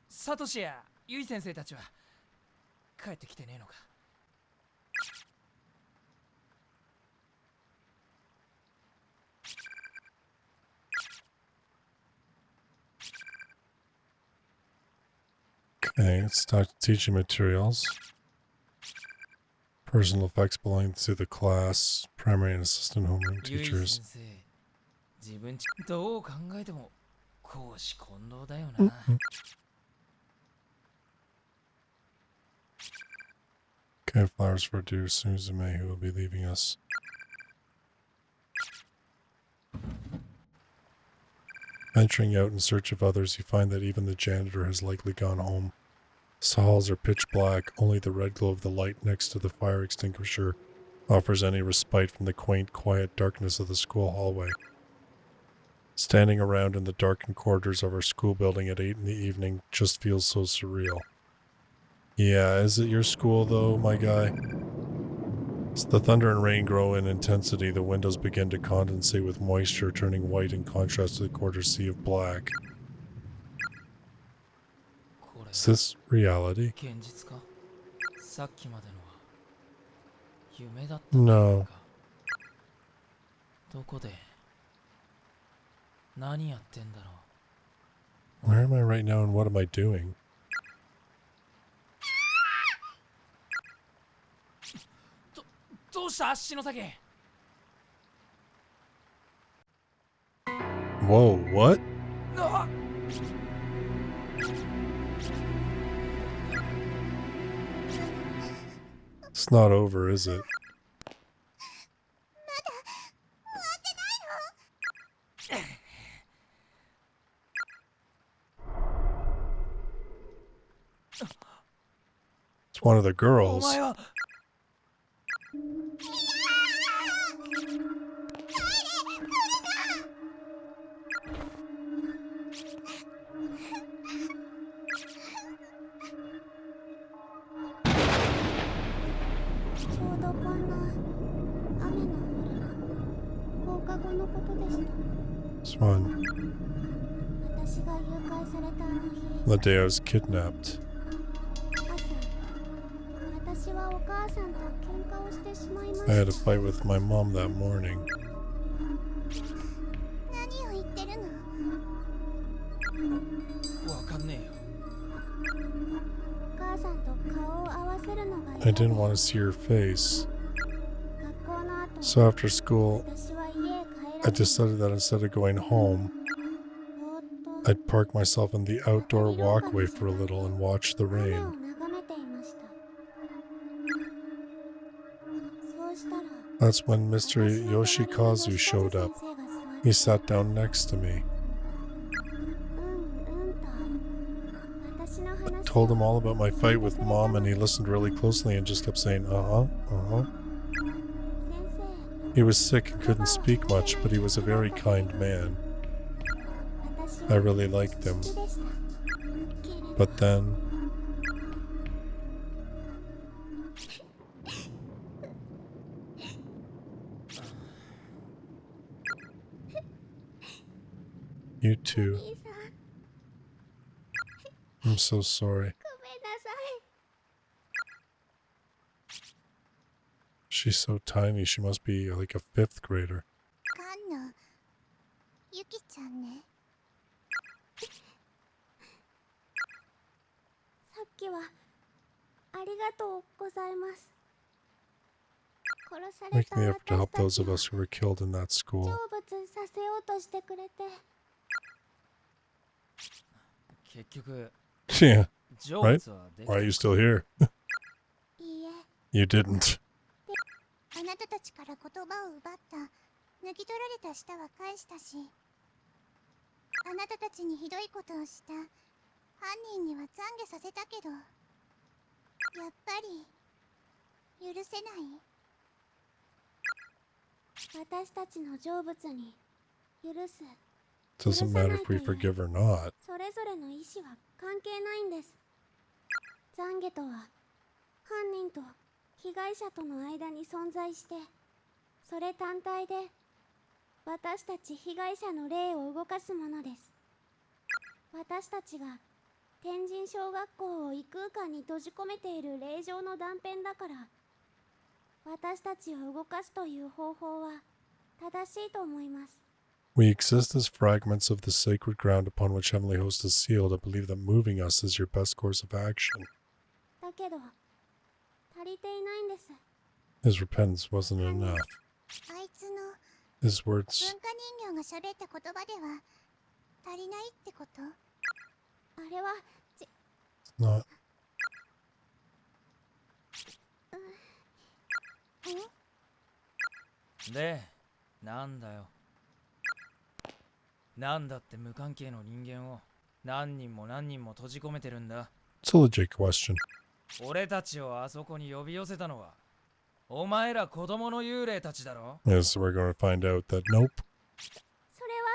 サトシやユイ先生たちは帰ってきてねえのか Okay, let's start teaching materials. Personal effects belonging to the class, primary and assistant homeroom ユイ teachers. 先生自分ちどう考えても公私混同だよな Okay, flowers for due Suzume, who will be leaving us. Venturing out in search of others, you find that even the janitor has likely gone home. The halls are pitch black, only the red glow of the light next to the fire extinguisher offers any respite from the quaint, quiet darkness of the school hallway. Standing around in the darkened corridors of our school building at 8 in the evening just feels so surreal. Yeah, is it your school though, my guy? As the thunder and rain grow in intensity, the windows begin to condensate with moisture, turning white in contrast to the quarter's sea of black. Is this reality? 現実かさっきまでのは夢だった No. どこで何やってんだろ Where am I right now and what am I doing? うどうした篠崎 Whoa, what? あ It's not over, is it? It's one of the お girls. 前は ちょうどこんな雨の降る放課後のことでした This one. 私が誘拐されたあの日 The day I was kidnapped. 朝私はお母さんと喧嘩をしてしまいました I had a fight with my mom that morning. 何を言ってるのわかんねえよお母さんと顔を合わせる I didn't want to see her face. So after school, I decided that instead of going home, I'd park myself in the outdoor walkway for a little and watch the rain. That's when Mr. Yoshikazu showed up. He sat down next to me. I told him all about my fight with Mom, and he listened really closely and just kept saying, He was sick and couldn't speak much, but he was a very kind man. I really liked him. But then... You too. I'm so sorry. She's so tiny, she must be like a 5th grader. ユキちゃんね。さっきはありがとうございます。殺され Making た the effort to help 私た those ち of を us who were killed in that 成 school. 仏させようとしてくれて。結局 Yeah, 成 right? 仏はでき Why た are you still here? いいえ、 You didn't. あなたたちから言葉を奪った、脱ぎ取られた舌は返したし、あなたたちにひどいことをした犯人には懺悔させたけど、やっぱり許せない。私たちの成仏に許す。 Doesn't matter if we forgive or not. それぞれの意志は関係ないんです。懺悔とは犯人と被害者との間に存在して、それ単体で私たち被害者の霊を動かすものです。私たちが天神小学校を異空間に閉じ込めている霊場の断片だから、私たちを動かすという方法は正しいと思います。 We exist as fragments of the sacred ground upon which Heavenly Host is sealed and believe that moving us is your best course of action. だけど足りていないんです。 His repentance wasn't enough. あいつの His words 文化人形が喋った言葉では足りないってこと？あれは not で、なんだよ。なんだって無関係の人間を何人も何人も閉じ込めてるんだ。 It's a legit question. 俺たちをあそこに呼び寄せたのはお前ら子供の幽霊たちだろ。 Yes, we're going to find out that nope. それは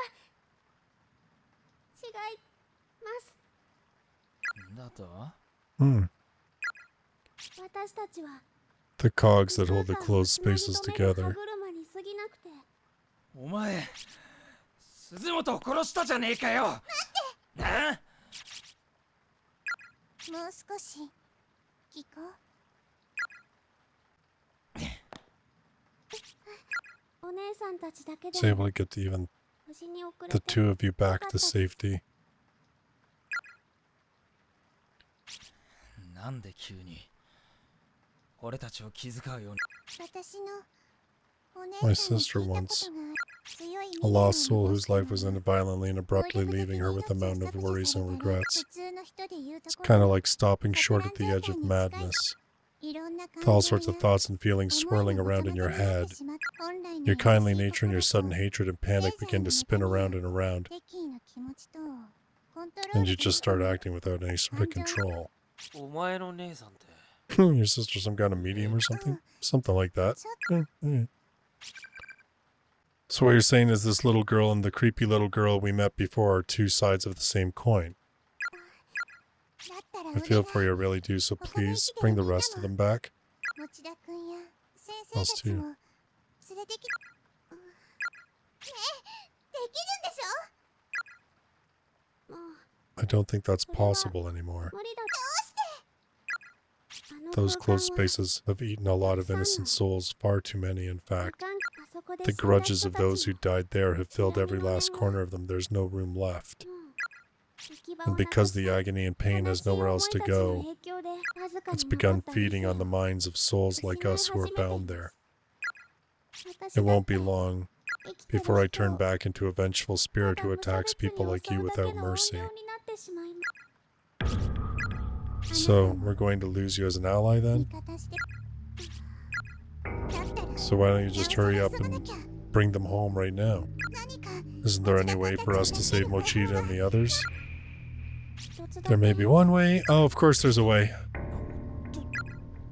違います。だと 私たちは The cogs that hold the closed spaces together. 歯車に過ぎなくて。お前鈴本を殺したじゃねえかよ。待ってなあ。もう少し聞こう。お姉さんたちだけで It's able to get to even 無事に送れ the て two of you よ back かっ to たです。 safety. なんで急に俺たちを気遣うように。私のお姉 My さんに sister 聞いたこ once, とが強い A 未練を lost soul 残 whose した life was のは ended violently and 暴 abruptly 力的 leaving に her with a 命を mountain of 削除 worries さ and れたら regrets. 普通の人で言うと It's こ kind ろ of の like stopping 錯 short 乱 at the 状 edge 態 of に近い madness. いろんな With 感 all 情 sorts of や thoughts and feelings 思い swirling がご around ちゃ in 混 your ぜになっ head. てしまった本来の Your 優 kindly しい nature and your 心と sudden hatred and panic 経済 begin の to 中 spin に around and around, 敵意の気持ちとコントロー and ル you で just きて start ない acting without any sort of control. お前の姉さんって Your sister's some kind of medium or something? Something like that. ちょっ So what you're saying is this little girl and the creepy little girl we met before are two sides of the same coin. だったら I 俺 feel が for you, I really do, so please bring the rest of them back. 持田君や先生 Us たち too. も連れてきねえできるんでしょ。もう I don't think that's possible anymore. 無理だ。どうして Those closed spaces have eaten a lot of innocent souls, far too many, in fact. The grudges of those who died there have filled every last corner of them. There's no room left. And because the agony and pain has nowhere else to go, it's begun feeding on the minds of souls like us who are bound there. It wwon't be long before I turn back into a vengeful spirit who attacks people like you without mercy. So, we're going to lose you as an ally then? So why don't you just hurry up and bring them home right now? Isn't there any way for us to save Mochida and the others? There may be one way. Oh, of course there's a way.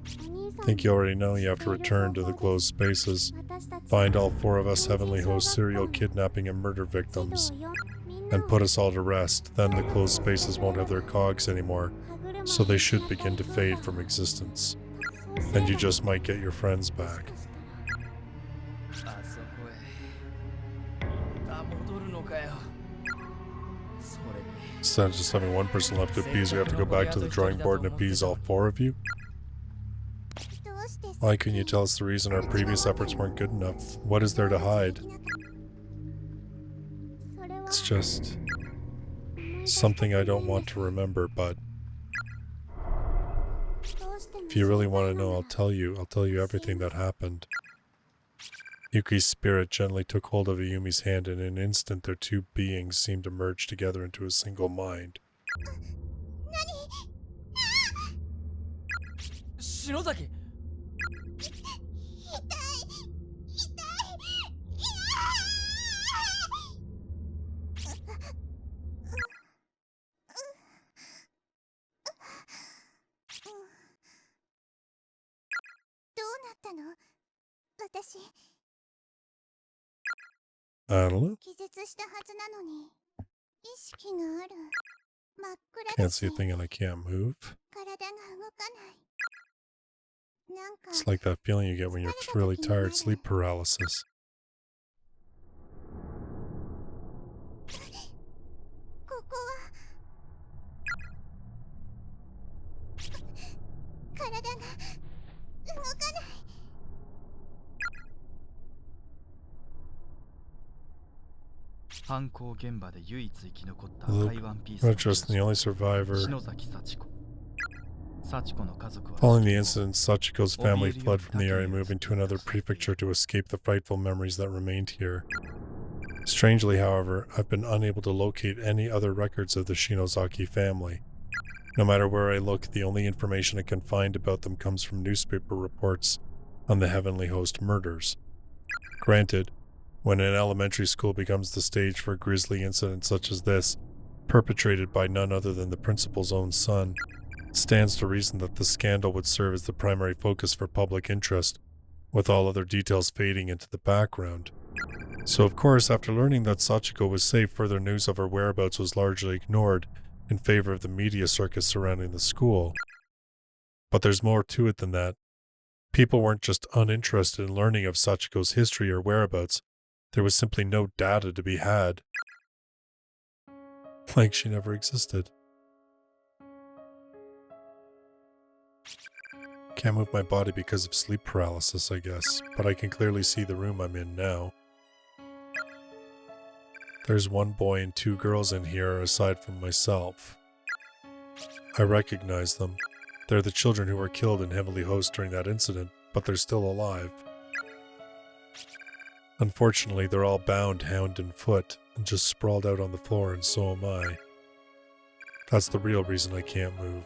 I think you already know you have to return to the closed spaces, find all 4 of us Heavenly Host serial kidnapping and murder victims, and put us all to rest. Then the closed spaces won't have their cogs anymore, so they should begin to fade from existence. And you just might get your friends back. Instead of just having one person left to appease, we have to go back to the drawing board and appease all 4 of you? Why couldn't you tell us the reason our previous efforts weren't good enough? What is there to hide? It's just something I don't want to remember, but if you really want to know, I'll tell you everything that happened. Yuki's spirit gently took hold of Ayumi's hand, and in an instant their 2 beings seemed to merge together into a single mind. 篠崎 I don't know. Can't see a thing and I can't move. It's like that feeling you get when you're really tired, sleep paralysis. Just the only survivor. Following the incident, Sachiko's family fled from the area, moving to another prefecture to escape the frightful memories that remained here. Strangely, however, I've been unable to locate any other records of the Shinozaki family. No matter where I look, the only information I can find about them comes from newspaper reports on the Heavenly Host murders. Granted, when an elementary school becomes the stage for a grisly incident such as this, perpetrated by none other than the principal's own son, it stands to reason that the scandal would serve as the primary focus for public interest, with all other details fading into the background. So of course, after learning that Sachiko was safe, further news of her whereabouts was largely ignored in favor of the media circus surrounding the school. But there's more to it than that. People weren't just uninterested in learning of Sachiko's history or whereabouts. There was simply no data to be had. Like she never existed. Can't move my body because of sleep paralysis, I guess, but I can clearly see the room I'm in now. There's 1 boy and 2 girls in here aside from myself. I recognize them. They're the children who were killed in Heavenly Host during that incident, but they're still alive. Unfortunately, they're all bound hand and foot, and just sprawled out on the floor, and so am I. That's the real reason I can't move.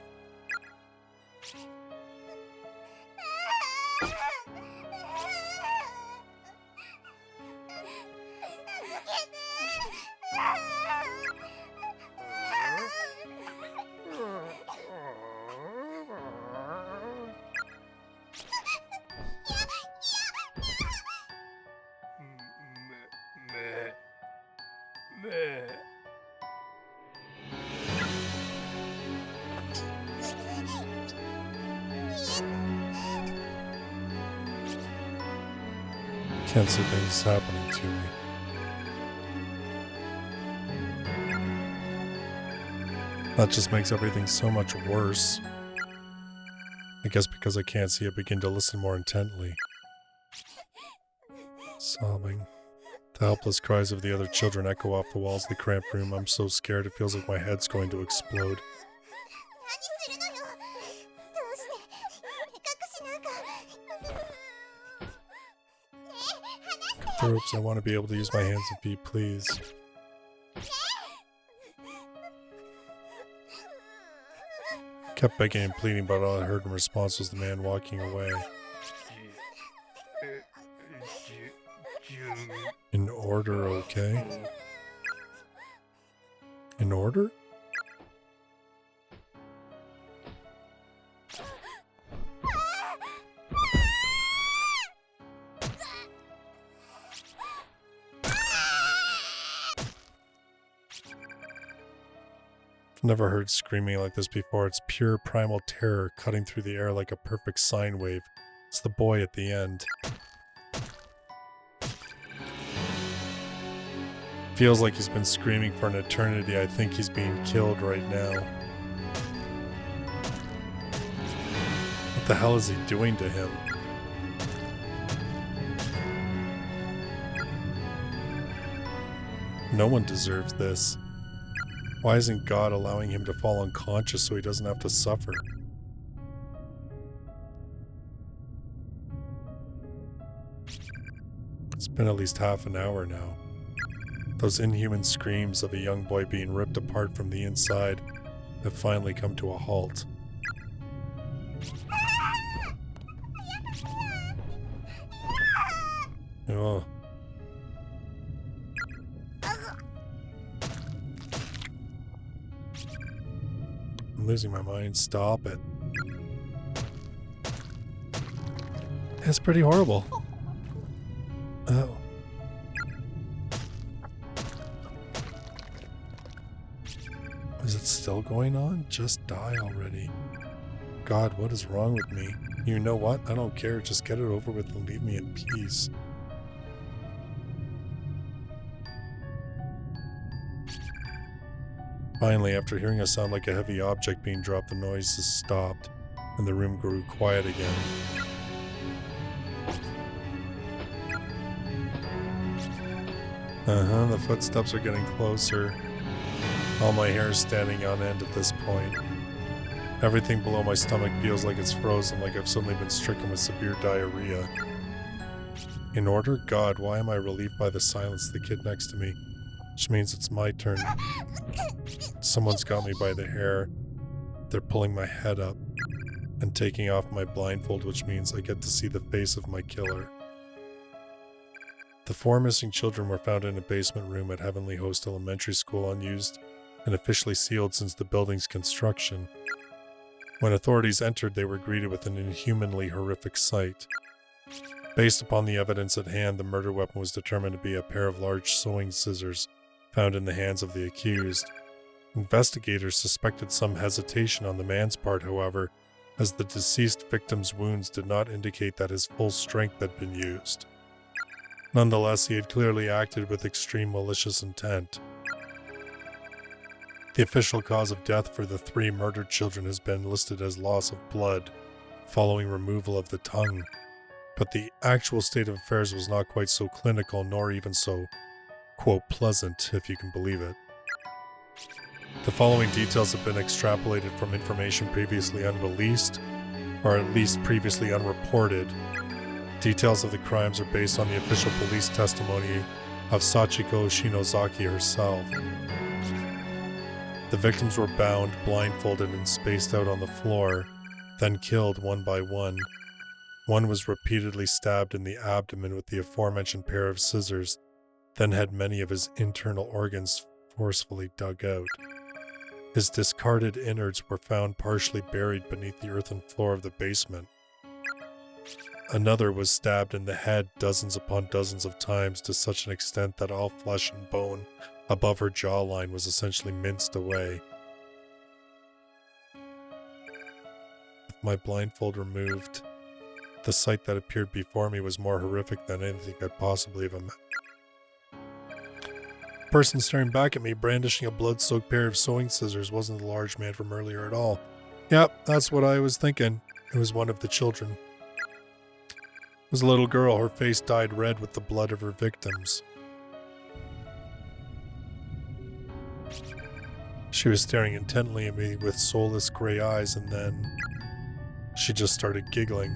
Can't see things happening to me. That just makes everything so much worse. I guess because I can't see, I begin to listen more intently. Sobbing. The helpless cries of the other children echo off the walls of the cramped room. I'm so scared it feels like my head's going to explode. 何するのよ。どうして目隠しなんか。Cut the ropes. I want to be able to use my hands and feet, please. Kept begging and pleading, but all I heard in response was the man walking away. In order, okay? In order? Never heard screaming like this before. It's pure primal terror cutting through the air like a perfect sine wave. It's the boy at the end. Feels like he's been screaming for an eternity. I think he's being killed right now. What the hell is he doing to him? No one deserves this. Why isn't God allowing him to fall unconscious so he doesn't have to suffer? It's been at least half an hour now. Those inhuman screams of a young boy being ripped apart from the inside have finally come to a halt. Oh. I'm losing my mind. Stop it. It's pretty horrible. Oh. Is it still going on? Just die already. God, what is wrong with me? You know what? I don't care. Just get it over with and leave me in peace. Finally, after hearing a sound like a heavy object being dropped, the noises stopped, and the room grew quiet again. The footsteps are getting closer. All my hair is standing on end at this point. Everything below my stomach feels like it's frozen, like I've suddenly been stricken with severe diarrhea. In order? God, why am I relieved by the silence of the kid next to me? Which means it's my turn. Someone's got me by the hair. They're pulling my head up and taking off my blindfold, which means I get to see the face of my killer. The 4 missing children were found in a basement room at Heavenly Host Elementary School, unused and officially sealed since the building's construction. When authorities entered, they were greeted with an inhumanly horrific sight. Based upon the evidence at hand, the murder weapon was determined to be a pair of large sewing scissors found in the hands of the accused. Investigators suspected some hesitation on the man's part, however, as the deceased victim's wounds did not indicate that his full strength had been used. Nonetheless, he had clearly acted with extreme malicious intent. The official cause of death for the 3 murdered children has been listed as loss of blood following removal of the tongue, but the actual state of affairs was not quite so clinical, nor even so, quote, pleasant, if you can believe it. The following details have been extrapolated from information previously unreleased, or at least previously unreported. Details of the crimes are based on the official police testimony of Sachiko Shinozaki herself. The victims were bound, blindfolded, and spaced out on the floor, then killed one by one. One was repeatedly stabbed in the abdomen with the aforementioned pair of scissors, then had many of his internal organs forcefully dug out. His discarded innards were found partially buried beneath the earthen floor of the basement. Another was stabbed in the head dozens upon dozens of times to such an extent that all flesh and bone above her jawline was essentially minced away. With my blindfold removed, the sight that appeared before me was more horrific than anything I'd possibly have imagined. The person staring back at me, brandishing a blood-soaked pair of sewing scissors, wasn't the large man from earlier at all. Yep, that's what I was thinking. It was one of the children. It was a little girl. Her face dyed red with the blood of her victims. She was staring intently at me with soulless gray eyes, and then she just started giggling.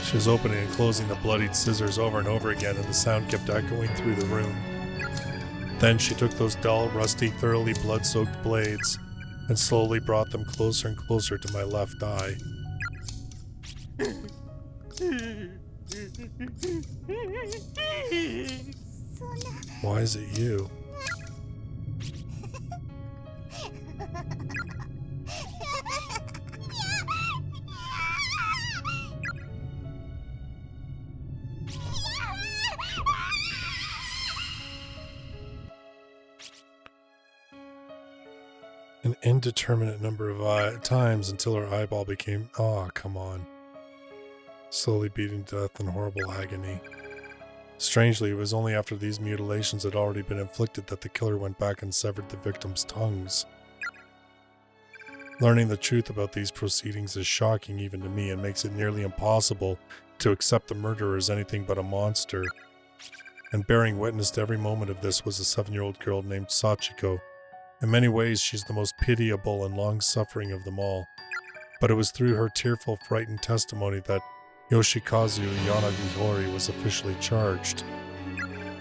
She was opening and closing the bloodied scissors over and over again, and the sound kept echoing through the room. Then she took those dull, rusty, thoroughly blood-soaked blades and slowly brought them closer and closer to my left eye. Why is it you? An indeterminate number of times until her eyeball became, come on, slowly beating to death in horrible agony. Strangely, it was only after these mutilations had already been inflicted that the killer went back and severed the victims' tongues. Learning the truth about these proceedings is shocking even to me and makes it nearly impossible to accept the murderer as anything but a monster. And bearing witness to every moment of this was a 7-year-old girl named Sachiko. In many ways, she's the most pitiable and long-suffering of them all. But it was through her tearful, frightened testimony that Yoshikazu Yanagihori was officially charged.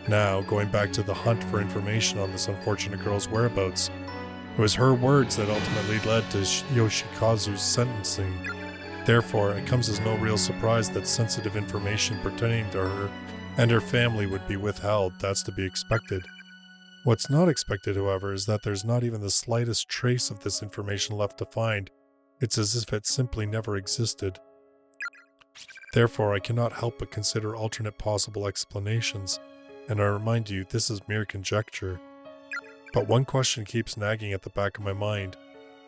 Now, going back to the hunt for information on this unfortunate girl's whereabouts, it was her words that ultimately led to Yoshikazu's sentencing. Therefore, it comes as no real surprise that sensitive information pertaining to her and her family would be withheld. That's to be expected. What's not expected, however, is that there's not even the slightest trace of this information left to find. It's as if it simply never existed. Therefore, I cannot help but consider alternate possible explanations, and I remind you, this is mere conjecture. But one question keeps nagging at the back of my mind.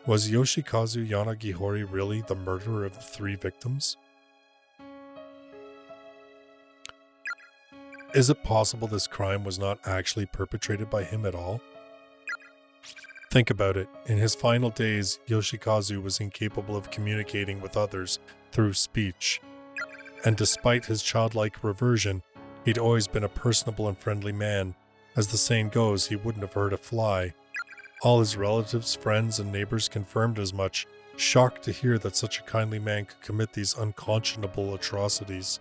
Was Yoshikazu Yanagihori really the murderer of the 3 victims? Is it possible this crime was not actually perpetrated by him at all? Think about it. In his final days, Yoshikazu was incapable of communicating with others through speech. And despite his childlike reversion, he'd always been a personable and friendly man. As the saying goes, he wouldn't have hurt a fly. All his relatives, friends, and neighbors confirmed as much, shocked to hear that such a kindly man could commit these unconscionable atrocities.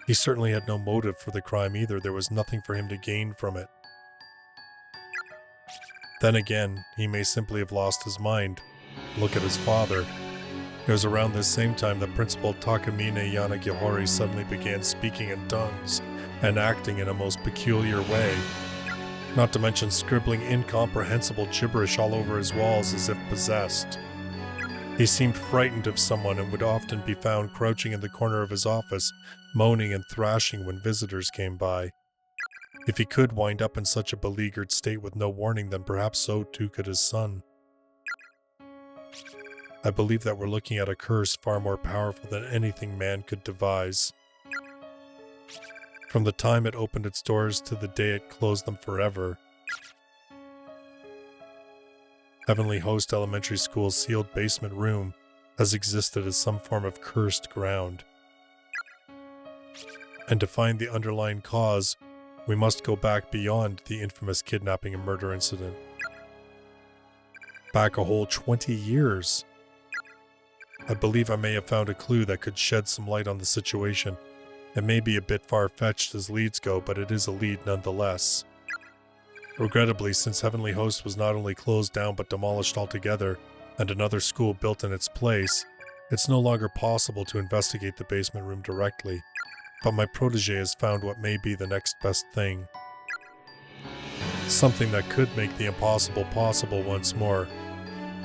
He certainly had no motive for the crime either. There was nothing for him to gain from it. Then again, he may simply have lost his mind. Look at his father. It was around this same time that Principal Takamine Yanagihori suddenly began speaking in tongues and acting in a most peculiar way. Not to mention scribbling incomprehensible gibberish all over his walls as if possessed. He seemed frightened of someone and would often be found crouching in the corner of his office, moaning and thrashing when visitors came by. If he could wind up in such a beleaguered state with no warning, then perhaps so too could his son. I believe that we're looking at a curse far more powerful than anything man could devise. From the time it opened its doors to the day it closed them forever, Heavenly Host Elementary School's sealed basement room has existed as some form of cursed ground. And to find the underlying cause, we must go back beyond the infamous kidnapping and murder incident. Back a whole 20 years. I believe I may have found a clue that could shed some light on the situation. It may be a bit far-fetched as leads go, but it is a lead nonetheless. Regrettably, since Heavenly Host was not only closed down but demolished altogether, and another school built in its place, it's no longer possible to investigate the basement room directly. But my protege has found what may be the next best thing. Something that could make the impossible possible once more.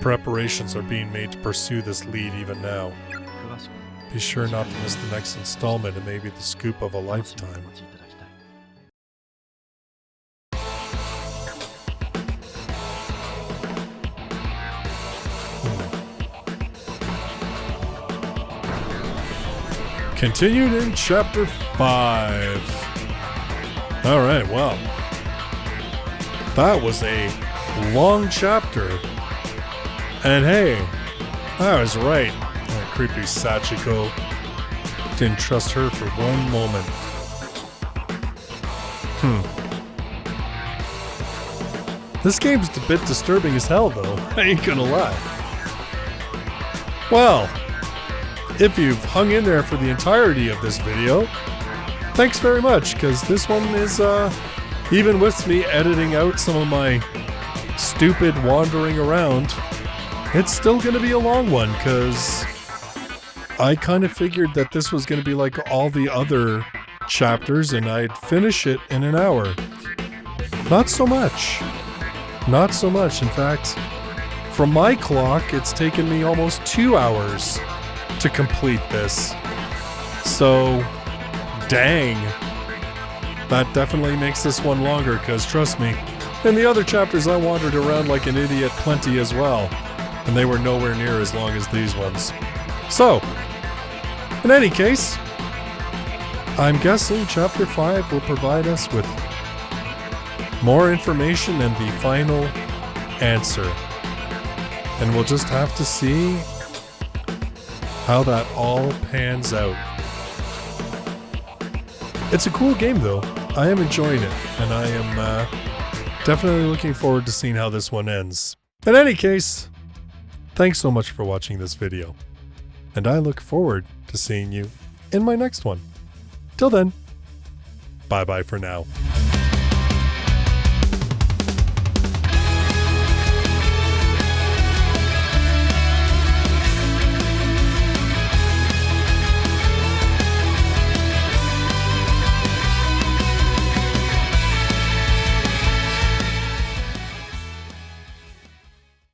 Preparations are being made to pursue this lead even now. Be sure not to miss the next installment. It may be the scoop of a lifetime. Continued in Chapter 5. Alright, well. That was a long chapter. And hey, I was right. That creepy Sachiko. Didn't trust her for one moment. This game's a bit disturbing as hell, though. I ain't gonna lie. Well, if you've hung in there for the entirety of this video, thanks very much, because this one is, even with me editing out some of my stupid wandering around, it's still gonna be a long one, because I kind of figured that this was gonna be like all the other chapters and I'd finish it in an hour. Not so much. Not so much. In fact, from my clock, it's taken me almost 2 hours to complete this. So, dang. That definitely makes this one longer, because trust me, in the other chapters I wandered around like an idiot plenty as well, and they were nowhere near as long as these ones. So, in any case, I'm guessing Chapter 5 will provide us with more information and the final answer. And we'll just have to see how that all pans out. It's a cool game though. I am enjoying it, and I am definitely looking forward to seeing how this one ends. In any case, thanks so much for watching this video, and I look forward to seeing you in my next one. Till then, bye-bye for now.